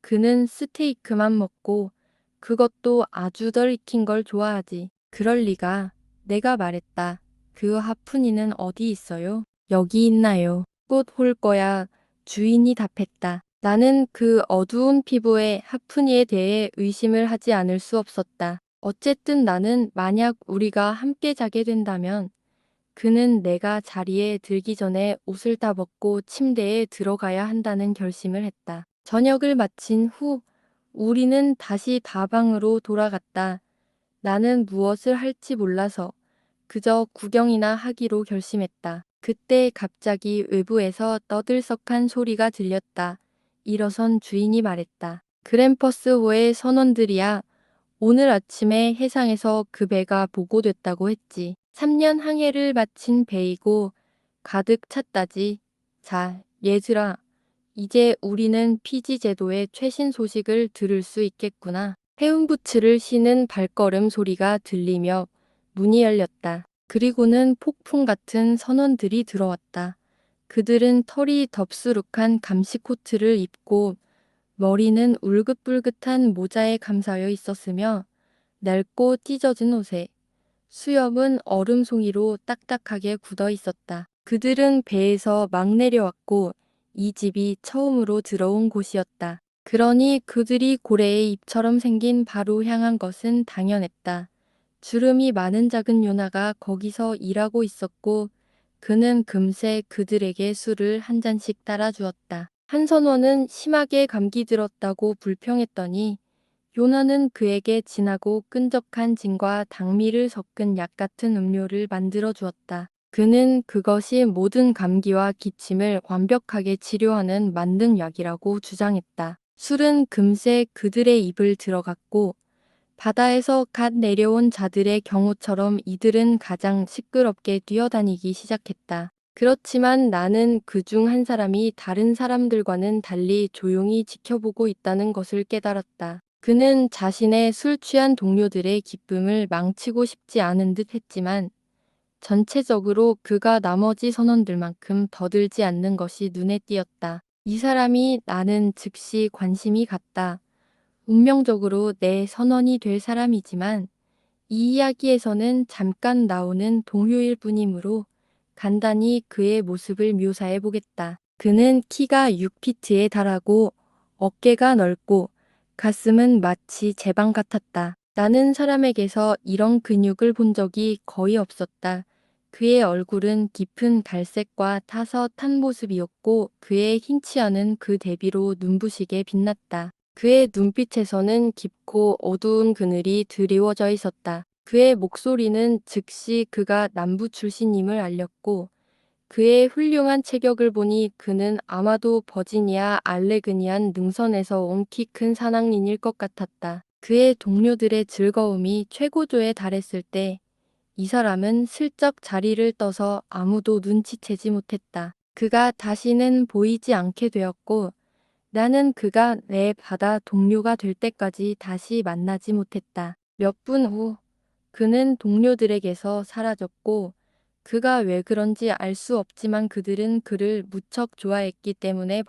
S1: 그는 스테이크만 먹고 그것도 아주 덜 익힌 걸 좋아하지. 그럴 리가. 내가 말했다. 그 하프니는 어디 있어요? 여기 있나요? 곧 올 거야. 주인이 답했다. 나는 그 어두운 피부의 하프니에 대해 의심을 하지 않을 수 없었다. 어쨌든 나는 만약 우리가 함께 자게 된다면 그는 내가 자리에 들기 전에 옷을 다 벗고 침대에 들어가야 한다는 결심을 했다. 저녁을 마친 후 우리는 다시 다방으로 돌아갔다. 나는 무엇을 할지 몰라서 그저 구경이나 하기로 결심했다. 그때 갑자기 외부에서 떠들썩한 소리가 들렸다. 일어선 주인이 말했다. 그랜퍼스호의 선원들이야. 오늘 아침에 해상에서 그 배가 보고됐다고 했지. 3년 항해를 마친 배이고 가득 찼다지. 자, 얘들아. 이제 우리는 피지 제도의 최신 소식을 들을 수 있겠구나. 해운부츠를 쉬는 발걸음 소리가 들리며 문이 열렸다. 그리고는 폭풍 같은 선원들이 들어왔다. 그들은 털이 덥수룩한 감시 코트를 입고 머리는 울긋불긋한 모자에 감싸여 있었으며 낡고 찢어진 옷에 수염은 얼음송이로 딱딱하게 굳어 있었다. 그들은 배에서 막 내려왔고 이 집이 처음으로 들어온 곳이었다. 그러니 그들이 고래의 입처럼 생긴 바로 향한 것은 당연했다. 주름이 많은 작은 요나가 거기서 일하고 있었고 그는 금세 그들에게 술을 한 잔씩 따라주었다. 한 선원은 심하게 감기 들었다고 불평했더니 요나는 그에게 진하고 끈적한 진과 당미를 섞은 약 같은 음료를 만들어 주었다. 그는 그것이 모든 감기와 기침을 완벽하게 치료하는 만능 약이라고 주장했다. 술은 금세 그들의 입을 들어갔고 바다에서 갓 내려온 자들의 경우처럼 이들은 가장 시끄럽게 뛰어다니기 시작했다. 그렇지만 나는 그 중 한 사람이 다른 사람들과는 달리 조용히 지켜보고 있다는 것을 깨달았다. 그는 자신의 술 취한 동료들의 기쁨을 망치고 싶지 않은 듯 했지만 전체적으로 그가 나머지 선원들만큼 더들지 않는 것이 눈에 띄었다. 이 사람이 나는 즉시 관심이 갔다. 운명적으로 내 선원이 될 사람이지만 이 이야기에서는 잠깐 나오는 동료일 뿐이므로 간단히 그의 모습을 묘사해 보겠다. 그는 키가 6피트에 달하고 어깨가 넓고 가슴은 마치 제방 같았다. 나는 사람에게서 이런 근육을 본 적이 거의 없었다. 그의 얼굴은 깊은 갈색과 타서 탄 모습이었고 그의 흰 치아는 그 대비로 눈부시게 빛났다. 그의 눈빛에서는 깊고 어두운 그늘이 드리워져 있었다. 그의 목소리는 즉시 그가 남부 출신임을 알렸고 그의 훌륭한 체격을 보니 그는 아마도 버지니아 알레그니안 능선에서 온 키 큰 사나이일 것 같았다. 그의 동료들의 즐거움이 최고조에 달했을 때 이 사람은 슬쩍 자리를 떠서 아무도 눈치채지 못했다. 그가 다시는 보이지 않게 되었고 나는 그가 내 바다 동료가 될 때까지 다시 만나지 못했다. 몇 분 후 그는 동료들에게서 사라졌고 그가 왜 그런지 알 수 없지만 그들은 그를 무척 좋아했기 때문에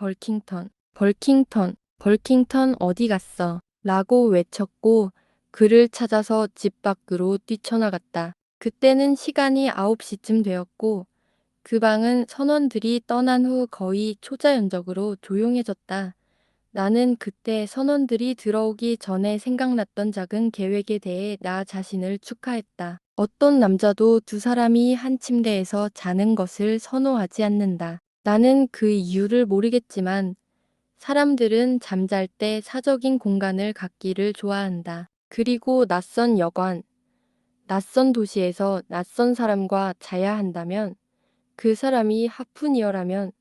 S1: 벌킹턴 어디 갔어? 라고 외쳤고 그를 찾아서 집 밖으로 뛰쳐나갔다. 그때는 시간이 9시쯤 되었고 그 방은 선원들이 떠난 후 거의 초자연적으로 조용해졌다. 나는 그때 선원들이 들어오기 전에 생각났던 작은 계획에 대해 나 자신을 축하했다. 어떤 남자도 두 사람이 한 침대에서 자는 것을 선호하지 않는다. 나는 그 이유를 모르겠지만 사람들은 잠잘 때 사적인 공간을 갖기를 좋아한다. 그리고 낯선 여관, 낯선 도시에서 낯선 사람과 자야 한다면 그 사람이 하프니어라면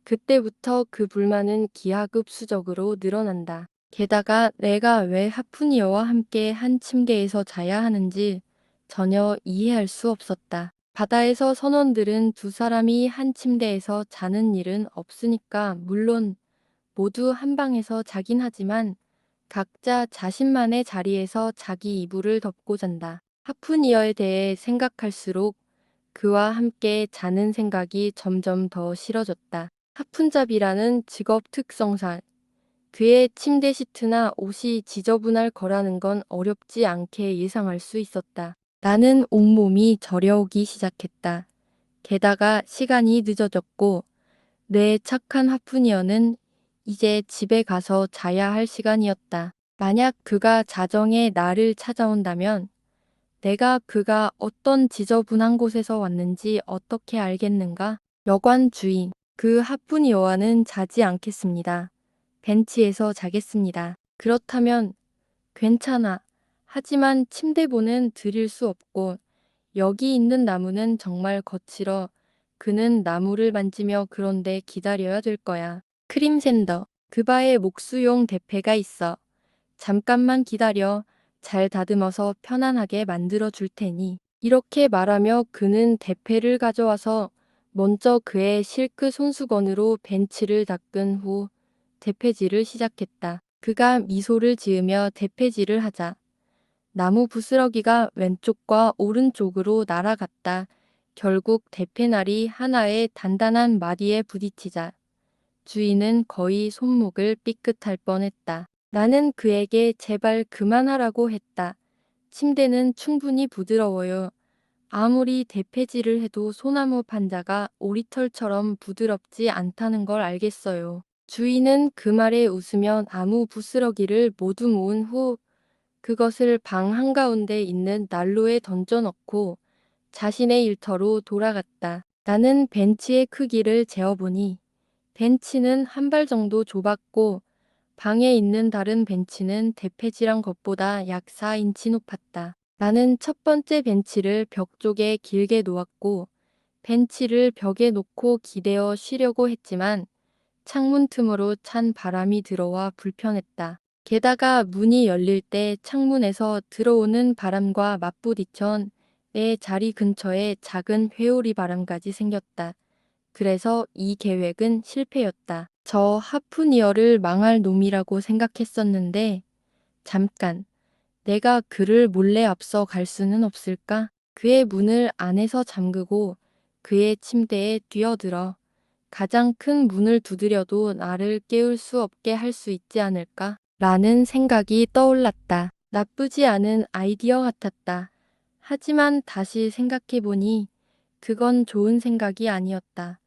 S1: 그때부터 그 불만은 기하급수적으로 늘어난다. 게다가 내가 왜 하프니어와 함께 한 침대에서 자야 하는지 전혀 이해할 수 없었다. 바다에서 선원들은 두 사람이 한 침대에서 자는 일은 없으니까 물론 모두 한 방에서 자긴 하지만 각자 자신만의 자리에서 자기 이불을 덮고 잔다. 하프니어에 대해 생각할수록 그와 함께 자는 생각이 점점 더 싫어졌다. 하푼잡이라는 직업 특성상 그의 침대 시트나 옷이 지저분할 거라는 건 어렵지 않게 예상할 수 있었다. 나는 온몸이 저려오기 시작했다. 게다가 시간이 늦어졌고 내 착한 하프니어는 이제 집에 가서 자야 할 시간이었다. 만약 그가 자정에 나를 찾아온다면 내가 그가 어떤 지저분한 곳에서 왔는지 어떻게 알겠는가? 여관 주인, 그 하프니어와는 자지 않겠습니다. 벤치에서 자겠습니다. 그렇다면 괜찮아. 하지만 침대보는 드릴 수 없고 여기 있는 나무는 정말 거칠어. 그는 나무를 만지며 그런데 기다려야 될 거야. 크림샌더, 그바의 목수용 대패가 있어. 잠깐만 기다려. 잘 다듬어서 편안하게 만들어 줄 테니. 이렇게 말하며 그는 대패를 가져와서 먼저 그의 실크 손수건으로 벤치를 닦은 후 대패질을 시작했다. 그가 미소를 지으며 대패질을 하자 나무 부스러기가 왼쪽과 오른쪽으로 날아갔다. 결국 대패날이 하나의 단단한 마디에 부딪히자 주인은 거의 손목을 삐끗할 뻔했다. 나는 그에게 제발 그만하라고 했다. 침대는 충분히 부드러워요. 아무리 대패질을 해도 소나무 판자가 오리털처럼 부드럽지 않다는 걸 알겠어요. 주인은 그 말에 웃으며 나무 부스러기를 모두 모은 후 그것을 방 한가운데 있는 난로에 던져넣고 자신의 일터로 돌아갔다. 나는 벤치의 크기를 재어보니 벤치는 한 발 정도 좁았고 방에 있는 다른 벤치는 대패질한 것보다 약 4인치 높았다. 나는 첫 번째 벤치를 벽 쪽에 길게 놓았고 벤치를 벽에 놓고 기대어 쉬려고 했지만 창문 틈으로 찬 바람이 들어와 불편했다. 게다가 문이 열릴 때 창문에서 들어오는 바람과 맞부딪혀 내 자리 근처에 작은 회오리 바람까지 생겼다. 그래서 이 계획은 실패였다. 저 하프니어를 망할 놈이라고 생각했었는데 잠깐 내가 그를 몰래 앞서 갈 수는 없을까? 그의 문을 안에서 잠그고 그의 침대에 뛰어들어 가장 큰 문을 두드려도 나를 깨울 수 없게 할 수 있지 않을까? 라는 생각이 떠올랐다. 나쁘지 않은 아이디어 같았다. 하지만 다시 생각해보니 그건 좋은 생각이 아니었다.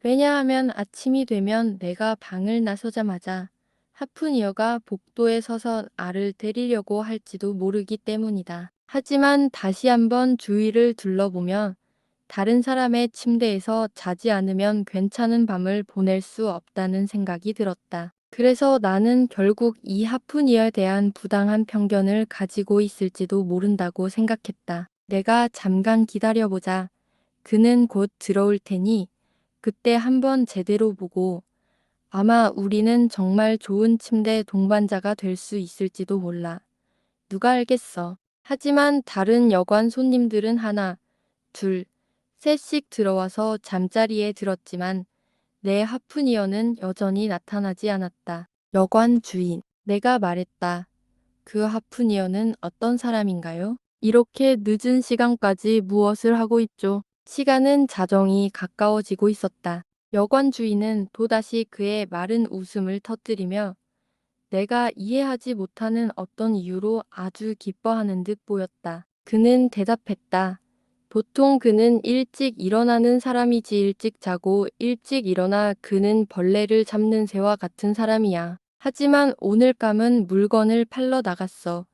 S1: 왜냐하면 아침이 되면 내가 방을 나서자마자 하프니어가 복도에 서서 알을 때리려고 할지도 모르기 때문이다. 하지만 다시 한번 주위를 둘러보면 다른 사람의 침대에서 자지 않으면 괜찮은 밤을 보낼 수 없다는 생각이 들었다. 그래서 나는 결국 이 하프니어에 대한 부당한 편견을 가지고 있을지도 모른다고 생각했다. 내가 잠깐 기다려보자. 그는 곧 들어올 테니 그때 한번 제대로 보고 아마 우리는 정말 좋은 침대 동반자가 될 수 있을지도 몰라. 누가 알겠어. 하지만 다른 여관 손님들은 하나, 둘, 셋씩 들어와서 잠자리에 들었지만 내 하프니어는 여전히 나타나지 않았다. 여관 주인, 내가 말했다. 그 하프니어는 어떤 사람인가요? 이렇게 늦은 시간까지 무엇을 하고 있죠? 시간은 자정이 가까워지고 있었다. 여관 주인은 또다시 그의 마른 웃음을 터뜨리며 내가 이해하지 못하는 어떤 이유로 아주 기뻐하는 듯 보였다. 그는 대답했다. 보통 그는 일찍 일어나는 사람이지 일찍 자고 일찍 일어나 그는 벌레를 잡는 새와 같은 사람이야. 하지만 오늘 밤은 물건을 팔러 나갔어.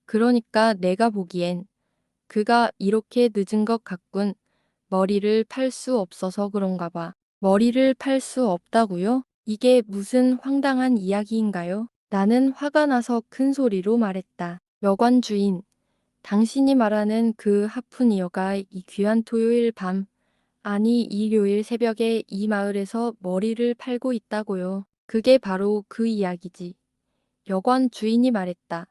S1: 그러니까 내가 보기엔 그가 이렇게 늦은 것 같군. 머리를 팔 수 없어서 그런가 봐. 머리를 팔 수 없다고요? 이게 무슨 황당한 이야기인가요? 나는 화가 나서 큰 소리로 말했다. 여관 주인, 당신이 말하는 그 하프니어가 이 귀한 토요일 밤, 아니 일요일 새벽에 이 마을에서 머리를 팔고 있다고요. 그게 바로 그 이야기지. 여관 주인이 말했다.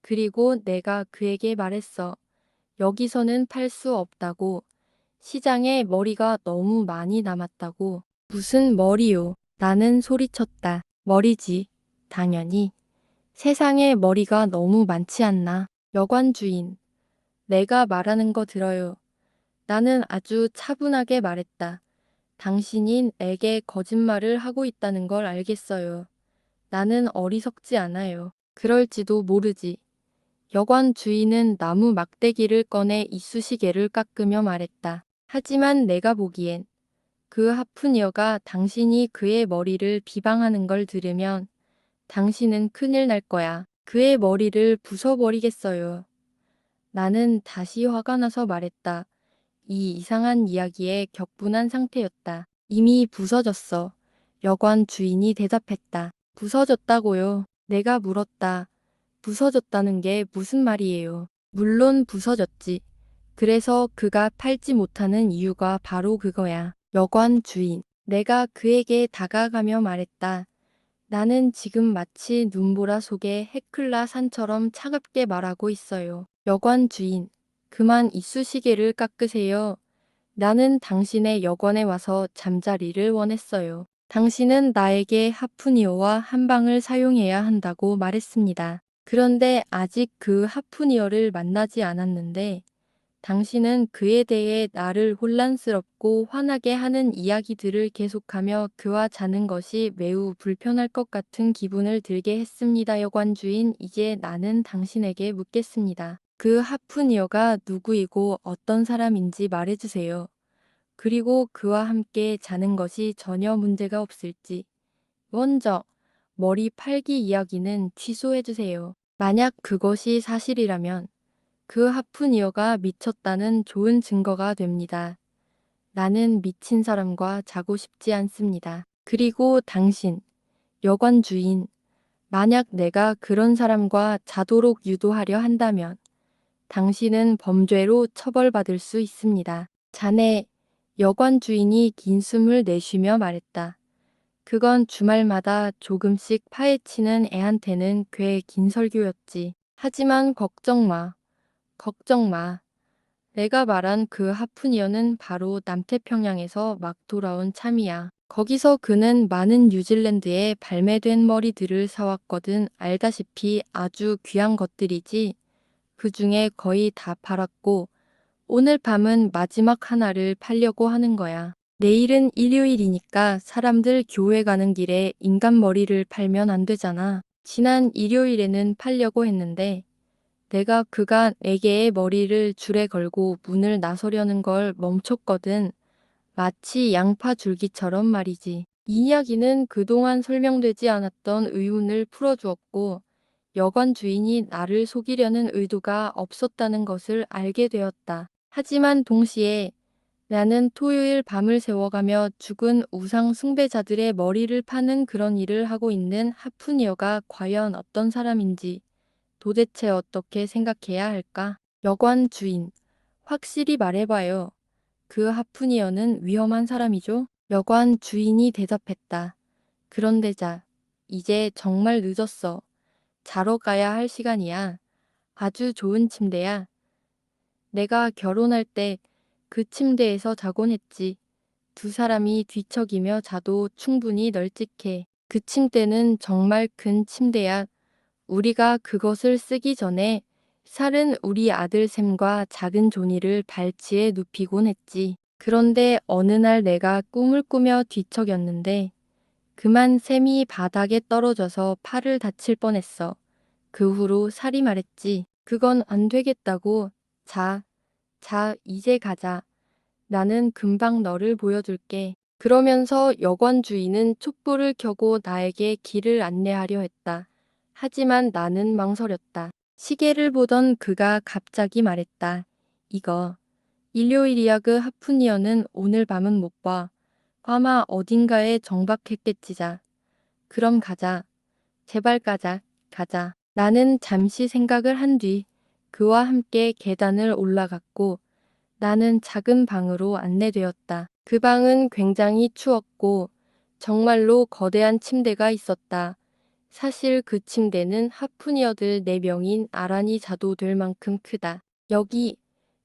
S1: 그리고 내가 그에게 말했어. 여기서는 팔 수 없다고. 시장에 머리가 너무 많이 남았다고. 무슨 머리요? 나는 소리쳤다. 머리지. 당연히. 세상에 머리가 너무 많지 않나. 여관 주인. 내가 말하는 거 들어요. 나는 아주 차분하게 말했다. 당신이 내게 거짓말을 하고 있다는 걸 알겠어요. 나는 어리석지 않아요. 그럴지도 모르지. 여관 주인은 나무 막대기를 꺼내 이쑤시개를 깎으며 말했다. 하지만 내가 보기엔 그 하프니어가 당신이 그의 머리를 비방하는 걸 들으면 당신은 큰일 날 거야. 그의 머리를 부숴버리겠어요. 나는 다시 화가 나서 말했다. 이 이상한 이야기에 격분한 상태였다. 이미 부서졌어. 여관 주인이 대답했다. 부서졌다고요. 내가 물었다. 부서졌다는 게 무슨 말이에요? 물론 부서졌지. 그래서 그가 팔지 못하는 이유가 바로 그거야. 여관 주인. 내가 그에게 다가가며 말했다. 나는 지금 마치 눈보라 속의 헤클라 산처럼 차갑게 말하고 있어요. 여관 주인. 그만 이쑤시개를 깎으세요. 나는 당신의 여관에 와서 잠자리를 원했어요. 당신은 나에게 하프니어와 한 방을 사용해야 한다고 말했습니다. 그런데 아직 그 하프니어를 만나지 않았는데 당신은 그에 대해 나를 혼란스럽고 화나게 하는 이야기들을 계속하며 그와 자는 것이 매우 불편할 것 같은 기분을 들게 했습니다. 여관주인, 이제 나는 당신에게 묻겠습니다. 그 하프니어가 누구이고 어떤 사람인지 말해주세요. 그리고 그와 함께 자는 것이 전혀 문제가 없을지. 먼저, 머리 팔기 이야기는 취소해주세요. 만약 그것이 사실이라면 그 하프니어가 미쳤다는 좋은 증거가 됩니다. 나는 미친 사람과 자고 싶지 않습니다. 그리고 당신, 여관 주인, 만약 내가 그런 사람과 자도록 유도하려 한다면 당신은 범죄로 처벌받을 수 있습니다. 자네, 여관 주인이 긴 숨을 내쉬며 말했다. 그건 주말마다 조금씩 파헤치는 애한테는 꽤 긴 설교였지. 하지만 걱정 마. 걱정 마. 내가 말한 그 하프니어는 바로 남태평양에서 막 돌아온 참이야. 거기서 그는 많은 뉴질랜드에 발매된 머리들을 사왔거든. 알다시피 아주 귀한 것들이지. 그 중에 거의 다 팔았고 오늘 밤은 마지막 하나를 팔려고 하는 거야. 내일은 일요일이니까 사람들 교회 가는 길에 인간 머리를 팔면 안 되잖아. 지난 일요일에는 팔려고 했는데 내가 그가 4개의 머리를 줄에 걸고 문을 나서려는 걸 멈췄거든. 마치 양파 줄기처럼 말이지. 이 이야기는 그동안 설명되지 않았던 의문을 풀어주었고 여관 주인이 나를 속이려는 의도가 없었다는 것을 알게 되었다. 하지만 동시에 나는 토요일 밤을 새워가며 죽은 우상 숭배자들의 머리를 파는 그런 일을 하고 있는 하프니어가 과연 어떤 사람인지 도대체 어떻게 생각해야 할까? 여관 주인, 확실히 말해봐요. 그 하프니어는 위험한 사람이죠? 여관 주인이 대답했다. 그런데 이제 정말 늦었어. 자러 가야 할 시간이야. 아주 좋은 침대야. 내가 결혼할 때 그 침대에서 자곤 했지. 두 사람이 뒤척이며 자도 충분히 널찍해. 그 침대는 정말 큰 침대야. 우리가 그것을 쓰기 전에 살은 우리 아들 샘과 작은 조니를 발치에 눕히곤 했지. 그런데 어느 날 내가 꿈을 꾸며 뒤척였는데 그만 샘이 바닥에 떨어져서 팔을 다칠 뻔했어. 그 후로 살이 말했지. 그건 안 되겠다고. 자, 이제 가자. 나는 금방 너를 보여줄게. 그러면서 여관 주인은 촛불을 켜고 나에게 길을 안내하려 했다. 하지만 나는 망설였다. 시계를 보던 그가 갑자기 말했다. 이거, 일요일이야. 그 하프니어는 오늘 밤은 못 봐. 아마 어딘가에 정박했겠지. 그럼 가자. 제발 가자. 나는 잠시 생각을 한 뒤 그와 함께 계단을 올라갔고 나는 작은 방으로 안내되었다. 그 방은 굉장히 추웠고 정말로 거대한 침대가 있었다. 사실 그 침대는 하프니어들 4명인 아란이 자도 될 만큼 크다. 여기,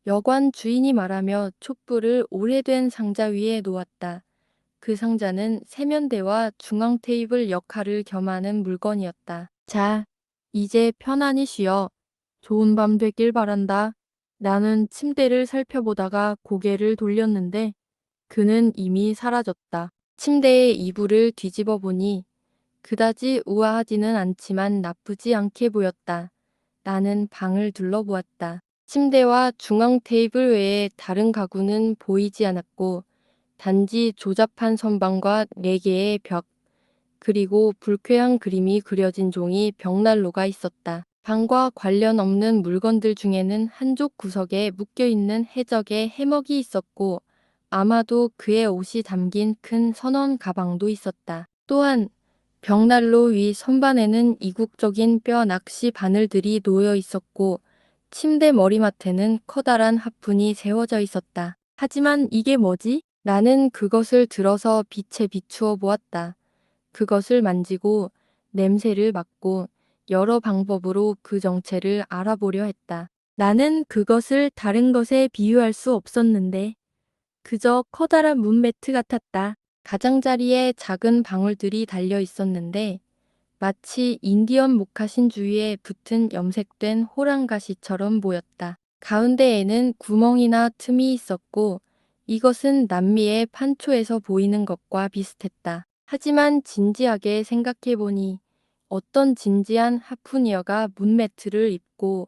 S1: 여관 주인이 말하며 촛불을 오래된 상자 위에 놓았다. 그 상자는 세면대와 중앙 테이블 역할을 겸하는 물건이었다. 자, 이제 편안히 쉬어. 좋은 밤 되길 바란다. 나는 침대를 살펴보다가 고개를 돌렸는데 그는 이미 사라졌다. 침대의 이불을 뒤집어 보니 그다지 우아하지는 않지만 나쁘지 않게 보였다. 나는 방을 둘러보았다. 침대와 중앙 테이블 외에 다른 가구는 보이지 않았고 단지 조잡한 선반과 4개의 벽, 그리고 불쾌한 그림이 그려진 종이 벽난로가 있었다. 방과 관련 없는 물건들 중에는 한쪽 구석에 묶여있는 해적의 해먹이 있었고 아마도 그의 옷이 담긴 큰 선원 가방도 있었다. 또한 벽난로 위 선반에는 이국적인 뼈 낚시 바늘들이 놓여 있었고 침대 머리맡에는 커다란 화분이 세워져 있었다. 하지만 이게 뭐지? 나는 그것을 들어서 빛에 비추어 보았다. 그것을 만지고 냄새를 맡고 여러 방법으로 그 정체를 알아보려 했다. 나는 그것을 다른 것에 비유할 수 없었는데 그저 커다란 문매트 같았다. 가장자리에 작은 방울들이 달려 있었는데 마치 인디언 모카신 주위에 붙은 염색된 호랑가시처럼 보였다. 가운데에는 구멍이나 틈이 있었고 이것은 남미의 판초에서 보이는 것과 비슷했다. 하지만 진지하게 생각해보니 어떤 진지한 하프니어가 문매트를 입고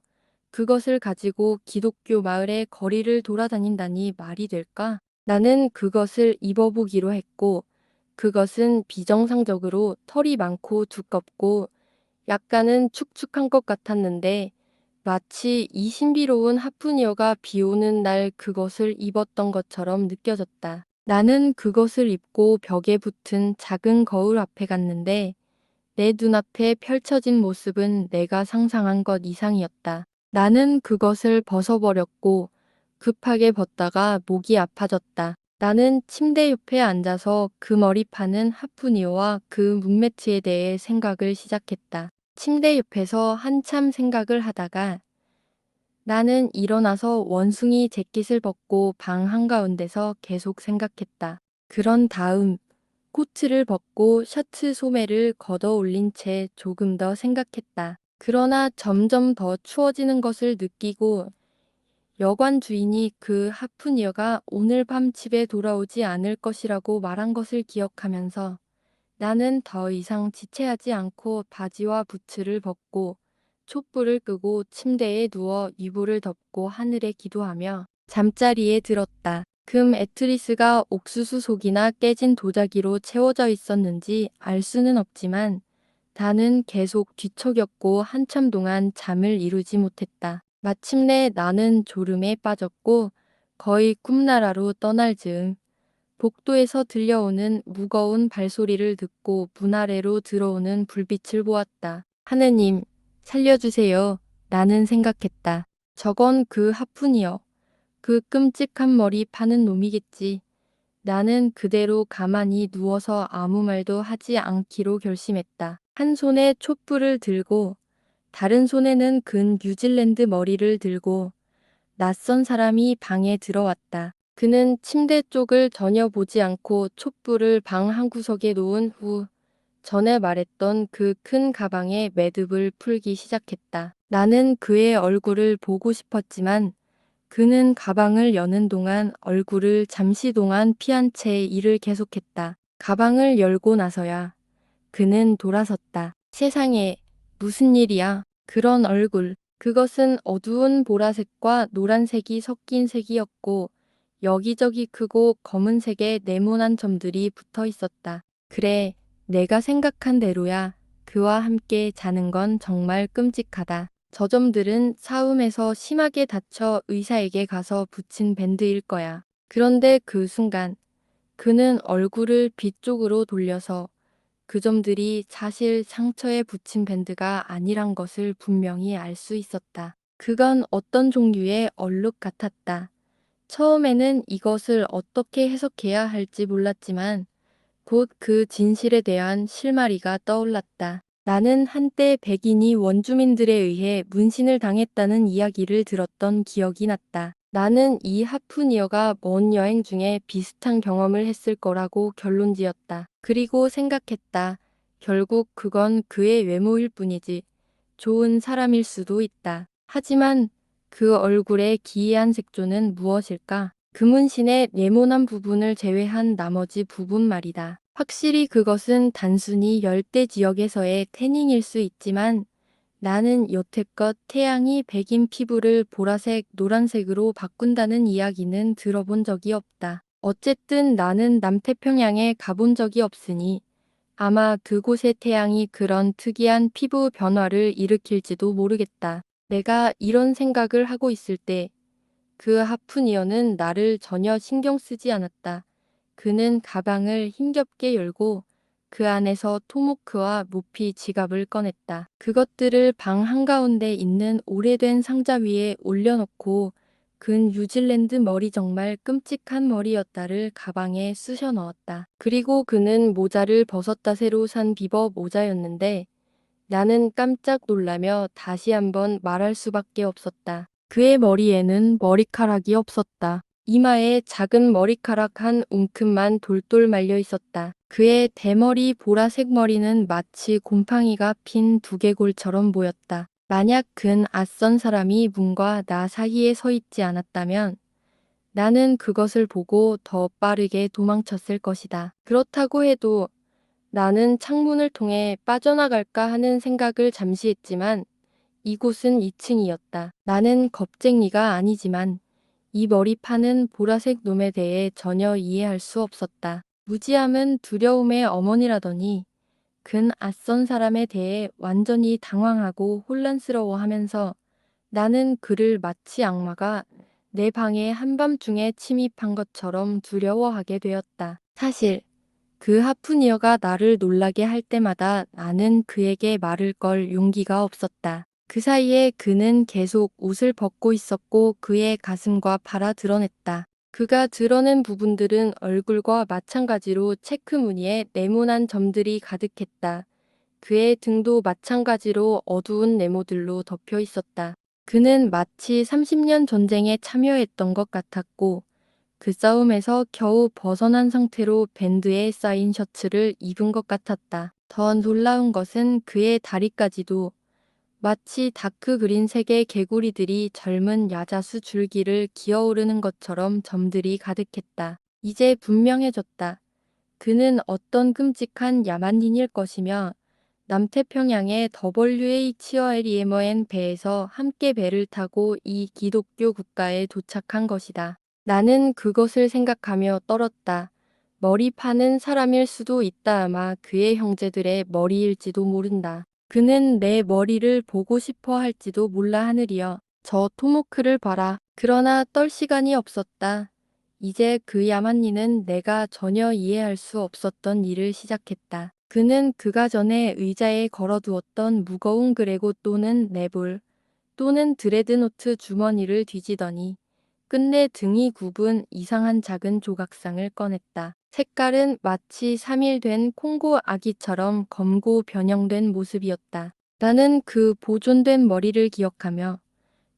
S1: 그것을 가지고 기독교 마을의 거리를 돌아다닌다니 말이 될까? 나는 그것을 입어보기로 했고 그것은 비정상적으로 털이 많고 두껍고 약간은 축축한 것 같았는데 마치 이 신비로운 하프니어가 비 오는 날 그것을 입었던 것처럼 느껴졌다. 나는 그것을 입고 벽에 붙은 작은 거울 앞에 갔는데 내 눈앞에 펼쳐진 모습은 내가 상상한 것 이상이었다. 나는 그것을 벗어버렸고 급하게 벗다가 목이 아파졌다. 나는 침대 옆에 앉아서 그 머리파는 하프니어와 그 문매트에 대해 생각을 시작했다. 침대 옆에서 한참 생각을 하다가 나는 일어나서 원숭이 재킷을 벗고 방 한가운데서 계속 생각했다. 그런 다음 코트를 벗고 셔츠 소매를 걷어 올린 채 조금 더 생각했다. 그러나 점점 더 추워지는 것을 느끼고 여관 주인이 그 하프니어가 오늘 밤 집에 돌아오지 않을 것이라고 말한 것을 기억하면서 나는 더 이상 지체하지 않고 바지와 부츠를 벗고 촛불을 끄고 침대에 누워 이불을 덮고 하늘에 기도하며 잠자리에 들었다. 금 매트리스가 옥수수 속이나 깨진 도자기로 채워져 있었는지 알 수는 없지만 나는 계속 뒤척였고 한참 동안 잠을 이루지 못했다. 마침내 나는 졸음에 빠졌고 거의 꿈나라로 떠날 즈음 복도에서 들려오는 무거운 발소리를 듣고 문 아래로 들어오는 불빛을 보았다. 하느님, 살려주세요. 나는 생각했다. 저건 그 하푼이여. 그 끔찍한 머리 파는 놈이겠지. 나는 그대로 가만히 누워서 아무 말도 하지 않기로 결심했다. 한 손에 촛불을 들고 다른 손에는 근 뉴질랜드 머리를 들고 낯선 사람이 방에 들어왔다. 그는 침대 쪽을 전혀 보지 않고 촛불을 방 한구석에 놓은 후 전에 말했던 그 큰 가방에 매듭을 풀기 시작했다. 나는 그의 얼굴을 보고 싶었지만 그는 가방을 여는 동안 얼굴을 잠시 동안 피한 채 일을 계속했다. 가방을 열고 나서야 그는 돌아섰다. 세상에, 무슨 일이야? 그런 얼굴. 그것은 어두운 보라색과 노란색이 섞인 색이었고 여기저기 크고 검은색의 네모난 점들이 붙어 있었다. 그래, 내가 생각한 대로야. 그와 함께 자는 건 정말 끔찍하다. 저 점들은 싸움에서 심하게 다쳐 의사에게 가서 붙인 밴드일 거야. 그런데 그 순간 그는 얼굴을 빛 쪽으로 돌려서 그 점들이 사실 상처에 붙인 밴드가 아니란 것을 분명히 알 수 있었다. 그건 어떤 종류의 얼룩 같았다. 처음에는 이것을 어떻게 해석해야 할지 몰랐지만 곧 그 진실에 대한 실마리가 떠올랐다. 나는 한때 백인이 원주민들에 의해 문신을 당했다는 이야기를 들었던 기억이 났다. 나는 이 하프니어가 먼 여행 중에 비슷한 경험을 했을 거라고 결론지었다. 그리고 생각했다. 결국 그건 그의 외모일 뿐이지. 좋은 사람일 수도 있다. 하지만 그 얼굴의 기이한 색조는 무엇일까? 그 문신의 네모난 부분을 제외한 나머지 부분 말이다. 확실히 그것은 단순히 열대 지역에서의 태닝일 수 있지만 나는 여태껏 태양이 백인 피부를 보라색, 노란색으로 바꾼다는 이야기는 들어본 적이 없다. 어쨌든 나는 남태평양에 가본 적이 없으니 아마 그곳의 태양이 그런 특이한 피부 변화를 일으킬지도 모르겠다. 내가 이런 생각을 하고 있을 때 그 하프니어는 나를 전혀 신경 쓰지 않았다. 그는 가방을 힘겹게 열고 그 안에서 토모크와 모피 지갑을 꺼냈다. 그것들을 방 한가운데 있는 오래된 상자 위에 올려놓고 근 뉴질랜드 머리 정말 끔찍한 머리였다를 가방에 쑤셔 넣었다. 그리고 그는 모자를 벗었다. 새로 산 비버 모자였는데 나는 깜짝 놀라며 다시 한번 말할 수밖에 없었다. 그의 머리에는 머리카락이 없었다. 이마에 작은 머리카락 한 움큼만 돌돌 말려 있었다. 그의 대머리 보라색 머리는 마치 곰팡이가 핀 두개골처럼 보였다. 만약 근 낯선 사람이 문과 나 사이에 서 있지 않았다면 나는 그것을 보고 더 빠르게 도망쳤을 것이다. 그렇다고 해도 나는 창문을 통해 빠져나갈까 하는 생각을 잠시 했지만 이곳은 2층이었다. 나는 겁쟁이가 아니지만 이 머리파는 보라색 놈에 대해 전혀 이해할 수 없었다. 무지함은 두려움의 어머니라더니 근 낯선 사람에 대해 완전히 당황하고 혼란스러워하면서 나는 그를 마치 악마가 내 방에 한밤중에 침입한 것처럼 두려워하게 되었다. 사실 그 하프니어가 나를 놀라게 할 때마다 나는 그에게 말을 걸 용기가 없었다. 그 사이에 그는 계속 옷을 벗고 있었고 그의 가슴과 팔아 드러냈다. 그가 드러낸 부분들은 얼굴과 마찬가지로 체크 무늬에 네모난 점들이 가득했다. 그의 등도 마찬가지로 어두운 네모들로 덮여 있었다. 그는 마치 30년 전쟁에 참여했던 것 같았고 그 싸움에서 겨우 벗어난 상태로 밴드에 쌓인 셔츠를 입은 것 같았다. 더 놀라운 것은 그의 다리까지도 마치 다크 그린색의 개구리들이 젊은 야자수 줄기를 기어오르는 것처럼 점들이 가득했다. 이제 분명해졌다. 그는 어떤 끔찍한 야만인일 것이며 남태평양의 WHREMN 배에서 함께 배를 타고 이 기독교 국가에 도착한 것이다. 나는 그것을 생각하며 떨었다. 머리 파는 사람일 수도 있다. 아마 그의 형제들의 머리일지도 모른다. 그는 내 머리를 보고 싶어 할지도 몰라. 하늘이여. 저 토모크를 봐라. 그러나 떨 시간이 없었다. 이제 그 야만인은 내가 전혀 이해할 수 없었던 일을 시작했다. 그는 그가 전에 의자에 걸어두었던 무거운 그레고 또는 네볼 또는 드레드노트 주머니를 뒤지더니 끝내 등이 굽은 이상한 작은 조각상을 꺼냈다. 색깔은 마치 3일 된 콩고 아기처럼 검고 변형된 모습이었다. 나는 그 보존된 머리를 기억하며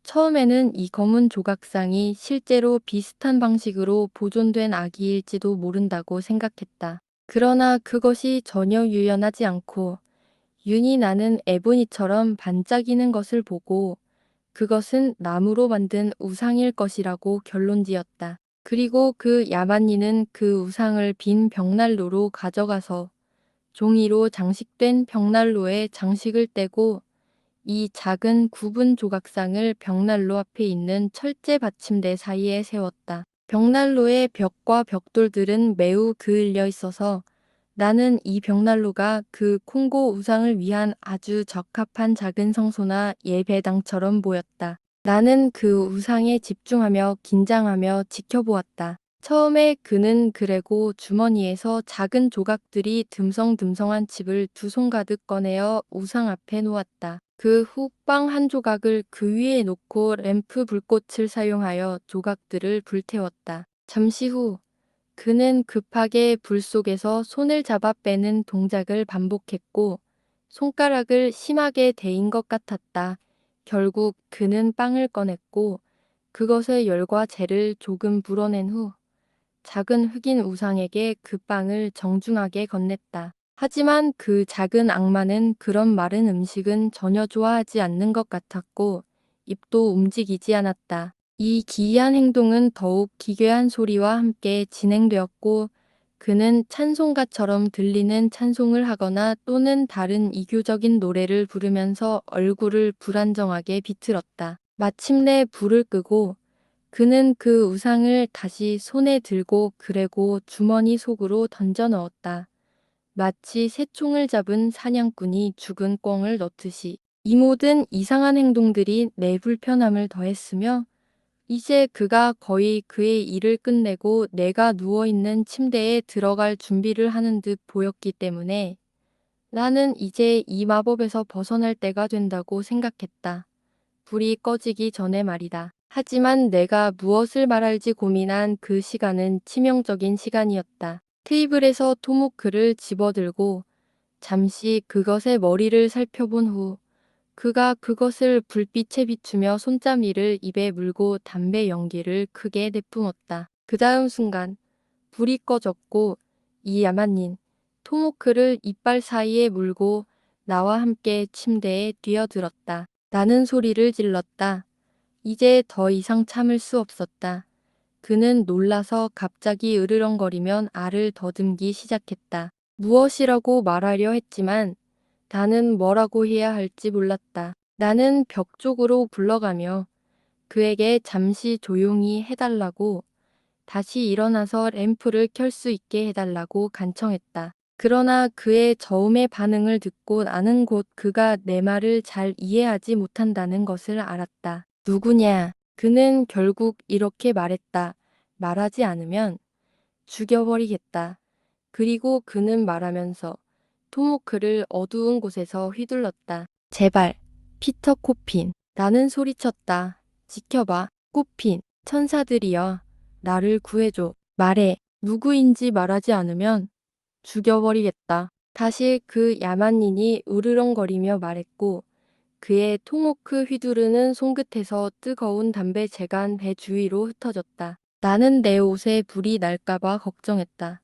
S1: 처음에는 이 검은 조각상이 실제로 비슷한 방식으로 보존된 아기일지도 모른다고 생각했다. 그러나 그것이 전혀 유연하지 않고 윤이 나는 에보니처럼 반짝이는 것을 보고 그것은 나무로 만든 우상일 것이라고 결론지었다. 그리고 그 야만인은 그 우상을 빈 벽난로로 가져가서 종이로 장식된 벽난로에 장식을 떼고 이 작은 굽은 조각상을 벽난로 앞에 있는 철제 받침대 사이에 세웠다. 벽난로의 벽과 벽돌들은 매우 그을려 있어서 나는 이 벽난로가 그 콩고 우상을 위한 아주 적합한 작은 성소나 예배당처럼 보였다. 나는 그 우상에 집중하며 긴장하며 지켜보았다. 처음에 그는 그레고 주머니에서 작은 조각들이 듬성듬성한 칩을 두 손 가득 꺼내어 우상 앞에 놓았다. 그 후 빵 한 조각을 그 위에 놓고 램프 불꽃을 사용하여 조각들을 불태웠다. 잠시 후 그는 급하게 불 속에서 손을 잡아 빼는 동작을 반복했고 손가락을 심하게 데인 것 같았다. 결국 그는 빵을 꺼냈고 그것의 열과 재를 조금 불어낸 후 작은 흑인 우상에게 그 빵을 정중하게 건넸다. 하지만 그 작은 악마는 그런 마른 음식은 전혀 좋아하지 않는 것 같았고 입도 움직이지 않았다. 이 기이한 행동은 더욱 기괴한 소리와 함께 진행되었고 그는 찬송가처럼 들리는 찬송을 하거나 또는 다른 이교적인 노래를 부르면서 얼굴을 불안정하게 비틀었다. 마침내 불을 끄고 그는 그 우상을 다시 손에 들고 그레고 주머니 속으로 던져 넣었다. 마치 새총을 잡은 사냥꾼이 죽은 꿩을 넣듯이. 이 모든 이상한 행동들이 내 불편함을 더했으며 이제 그가 거의 그의 일을 끝내고 내가 누워있는 침대에 들어갈 준비를 하는 듯 보였기 때문에 나는 이제 이 마법에서 벗어날 때가 된다고 생각했다. 불이 꺼지기 전에 말이다. 하지만 내가 무엇을 말할지 고민한 그 시간은 치명적인 시간이었다. 테이블에서 토모크를 집어들고 잠시 그것의 머리를 살펴본 후 그가 그것을 불빛에 비추며 손잡이를 입에 물고 담배 연기를 크게 내뿜었다. 그 다음 순간 불이 꺼졌고 이 야만인 토모크를 이빨 사이에 물고 나와 함께 침대에 뛰어들었다. 나는 소리를 질렀다. 이제 더 이상 참을 수 없었다. 그는 놀라서 갑자기 으르렁거리면 알을 더듬기 시작했다. 무엇이라고 말하려 했지만 나는 뭐라고 해야 할지 몰랐다. 나는 벽 쪽으로 굴러가며 그에게 잠시 조용히 해달라고 다시 일어나서 램프를 켤 수 있게 해달라고 간청했다. 그러나 그의 저음의 반응을 듣고 나는 곧 그가 내 말을 잘 이해하지 못한다는 것을 알았다. 누구냐? 그는 결국 이렇게 말했다. 말하지 않으면 죽여버리겠다. 그리고 그는 말하면서 토모크를 어두운 곳에서 휘둘렀다. 제발, 피터 코핀. 나는 소리쳤다. 지켜봐, 코핀. 천사들이여. 나를 구해줘. 말해. 누구인지 말하지 않으면 죽여버리겠다. 다시 그 야만인이 우르렁거리며 말했고 그의 토모크 휘두르는 손끝에서 뜨거운 담배재가 배 주위로 흩어졌다. 나는 내 옷에 불이 날까봐 걱정했다.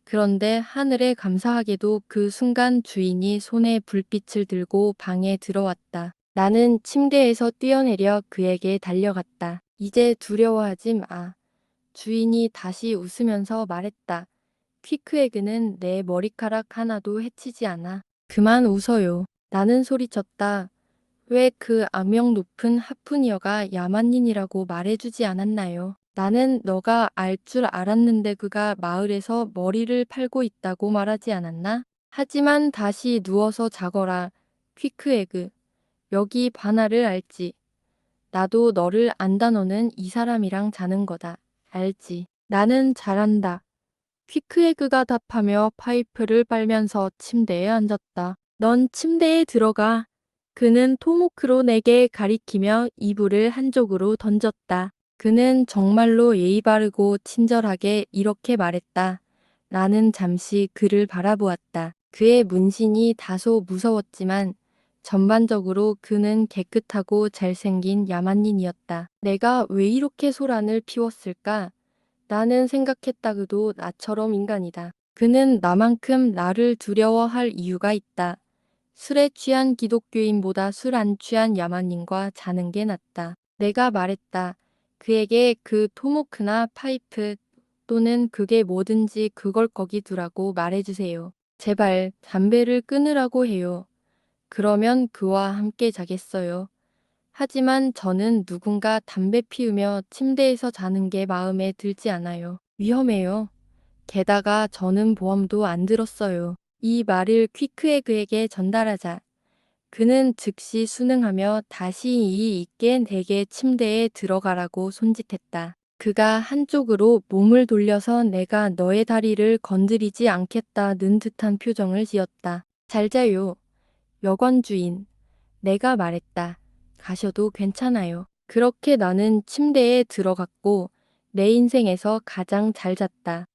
S1: 그런데 하늘에 감사하게도 그 순간 주인이 손에 불빛을 들고 방에 들어왔다. 나는 침대에서 뛰어내려 그에게 달려갔다. 이제 두려워하지 마. 주인이 다시 웃으면서 말했다. 퀴크에그는 내 머리카락 하나도 해치지 않아. 그만 웃어요. 나는 소리쳤다. 왜 그 악명 높은 하프니어가 야만인이라고 말해주지 않았나요? 나는 너가 알 줄 알았는데 그가 마을에서 머리를 팔고 있다고 말하지 않았나? 하지만 다시 누워서 자거라. 퀴크에그. 여기 바나를 알지? 나도 너를 안다. 너는 이 사람이랑 자는 거다. 알지? 나는 잘한다. 퀴크에그가 답하며 파이프를 빨면서 침대에 앉았다. 넌 침대에 들어가. 그는 토모크로 내게 가리키며 이불을 한쪽으로 던졌다. 그는 정말로 예의 바르고 친절하게 이렇게 말했다. 나는 잠시 그를 바라보았다. 그의 문신이 다소 무서웠지만 전반적으로 그는 깨끗하고 잘생긴 야만인이었다. 내가 왜 이렇게 소란을 피웠을까? 나는 생각했다. 그도 나처럼 인간이다. 그는 나만큼 나를 두려워할 이유가 있다. 술에 취한 기독교인보다 술 안 취한 야만인과 자는 게 낫다. 내가 말했다. 그에게 그 토모크나 파이프 또는 그게 뭐든지 그걸 거기 두라고 말해주세요. 제발 담배를 끊으라고 해요. 그러면 그와 함께 자겠어요. 하지만 저는 누군가 담배 피우며 침대에서 자는 게 마음에 들지 않아요. 위험해요. 게다가 저는 보험도 안 들었어요. 이 말을 퀴크에그에게 전달하자. 그는 즉시 순응하며 다시 이 있게 내게 침대에 들어가라고 손짓했다. 그가 한쪽으로 몸을 돌려서 내가 너의 다리를 건드리지 않겠다는 듯한 표정을 지었다. 잘 자요. 여관 주인. 내가 말했다. 가셔도 괜찮아요. 그렇게 나는 침대에 들어갔고 내 인생에서 가장 잘 잤다.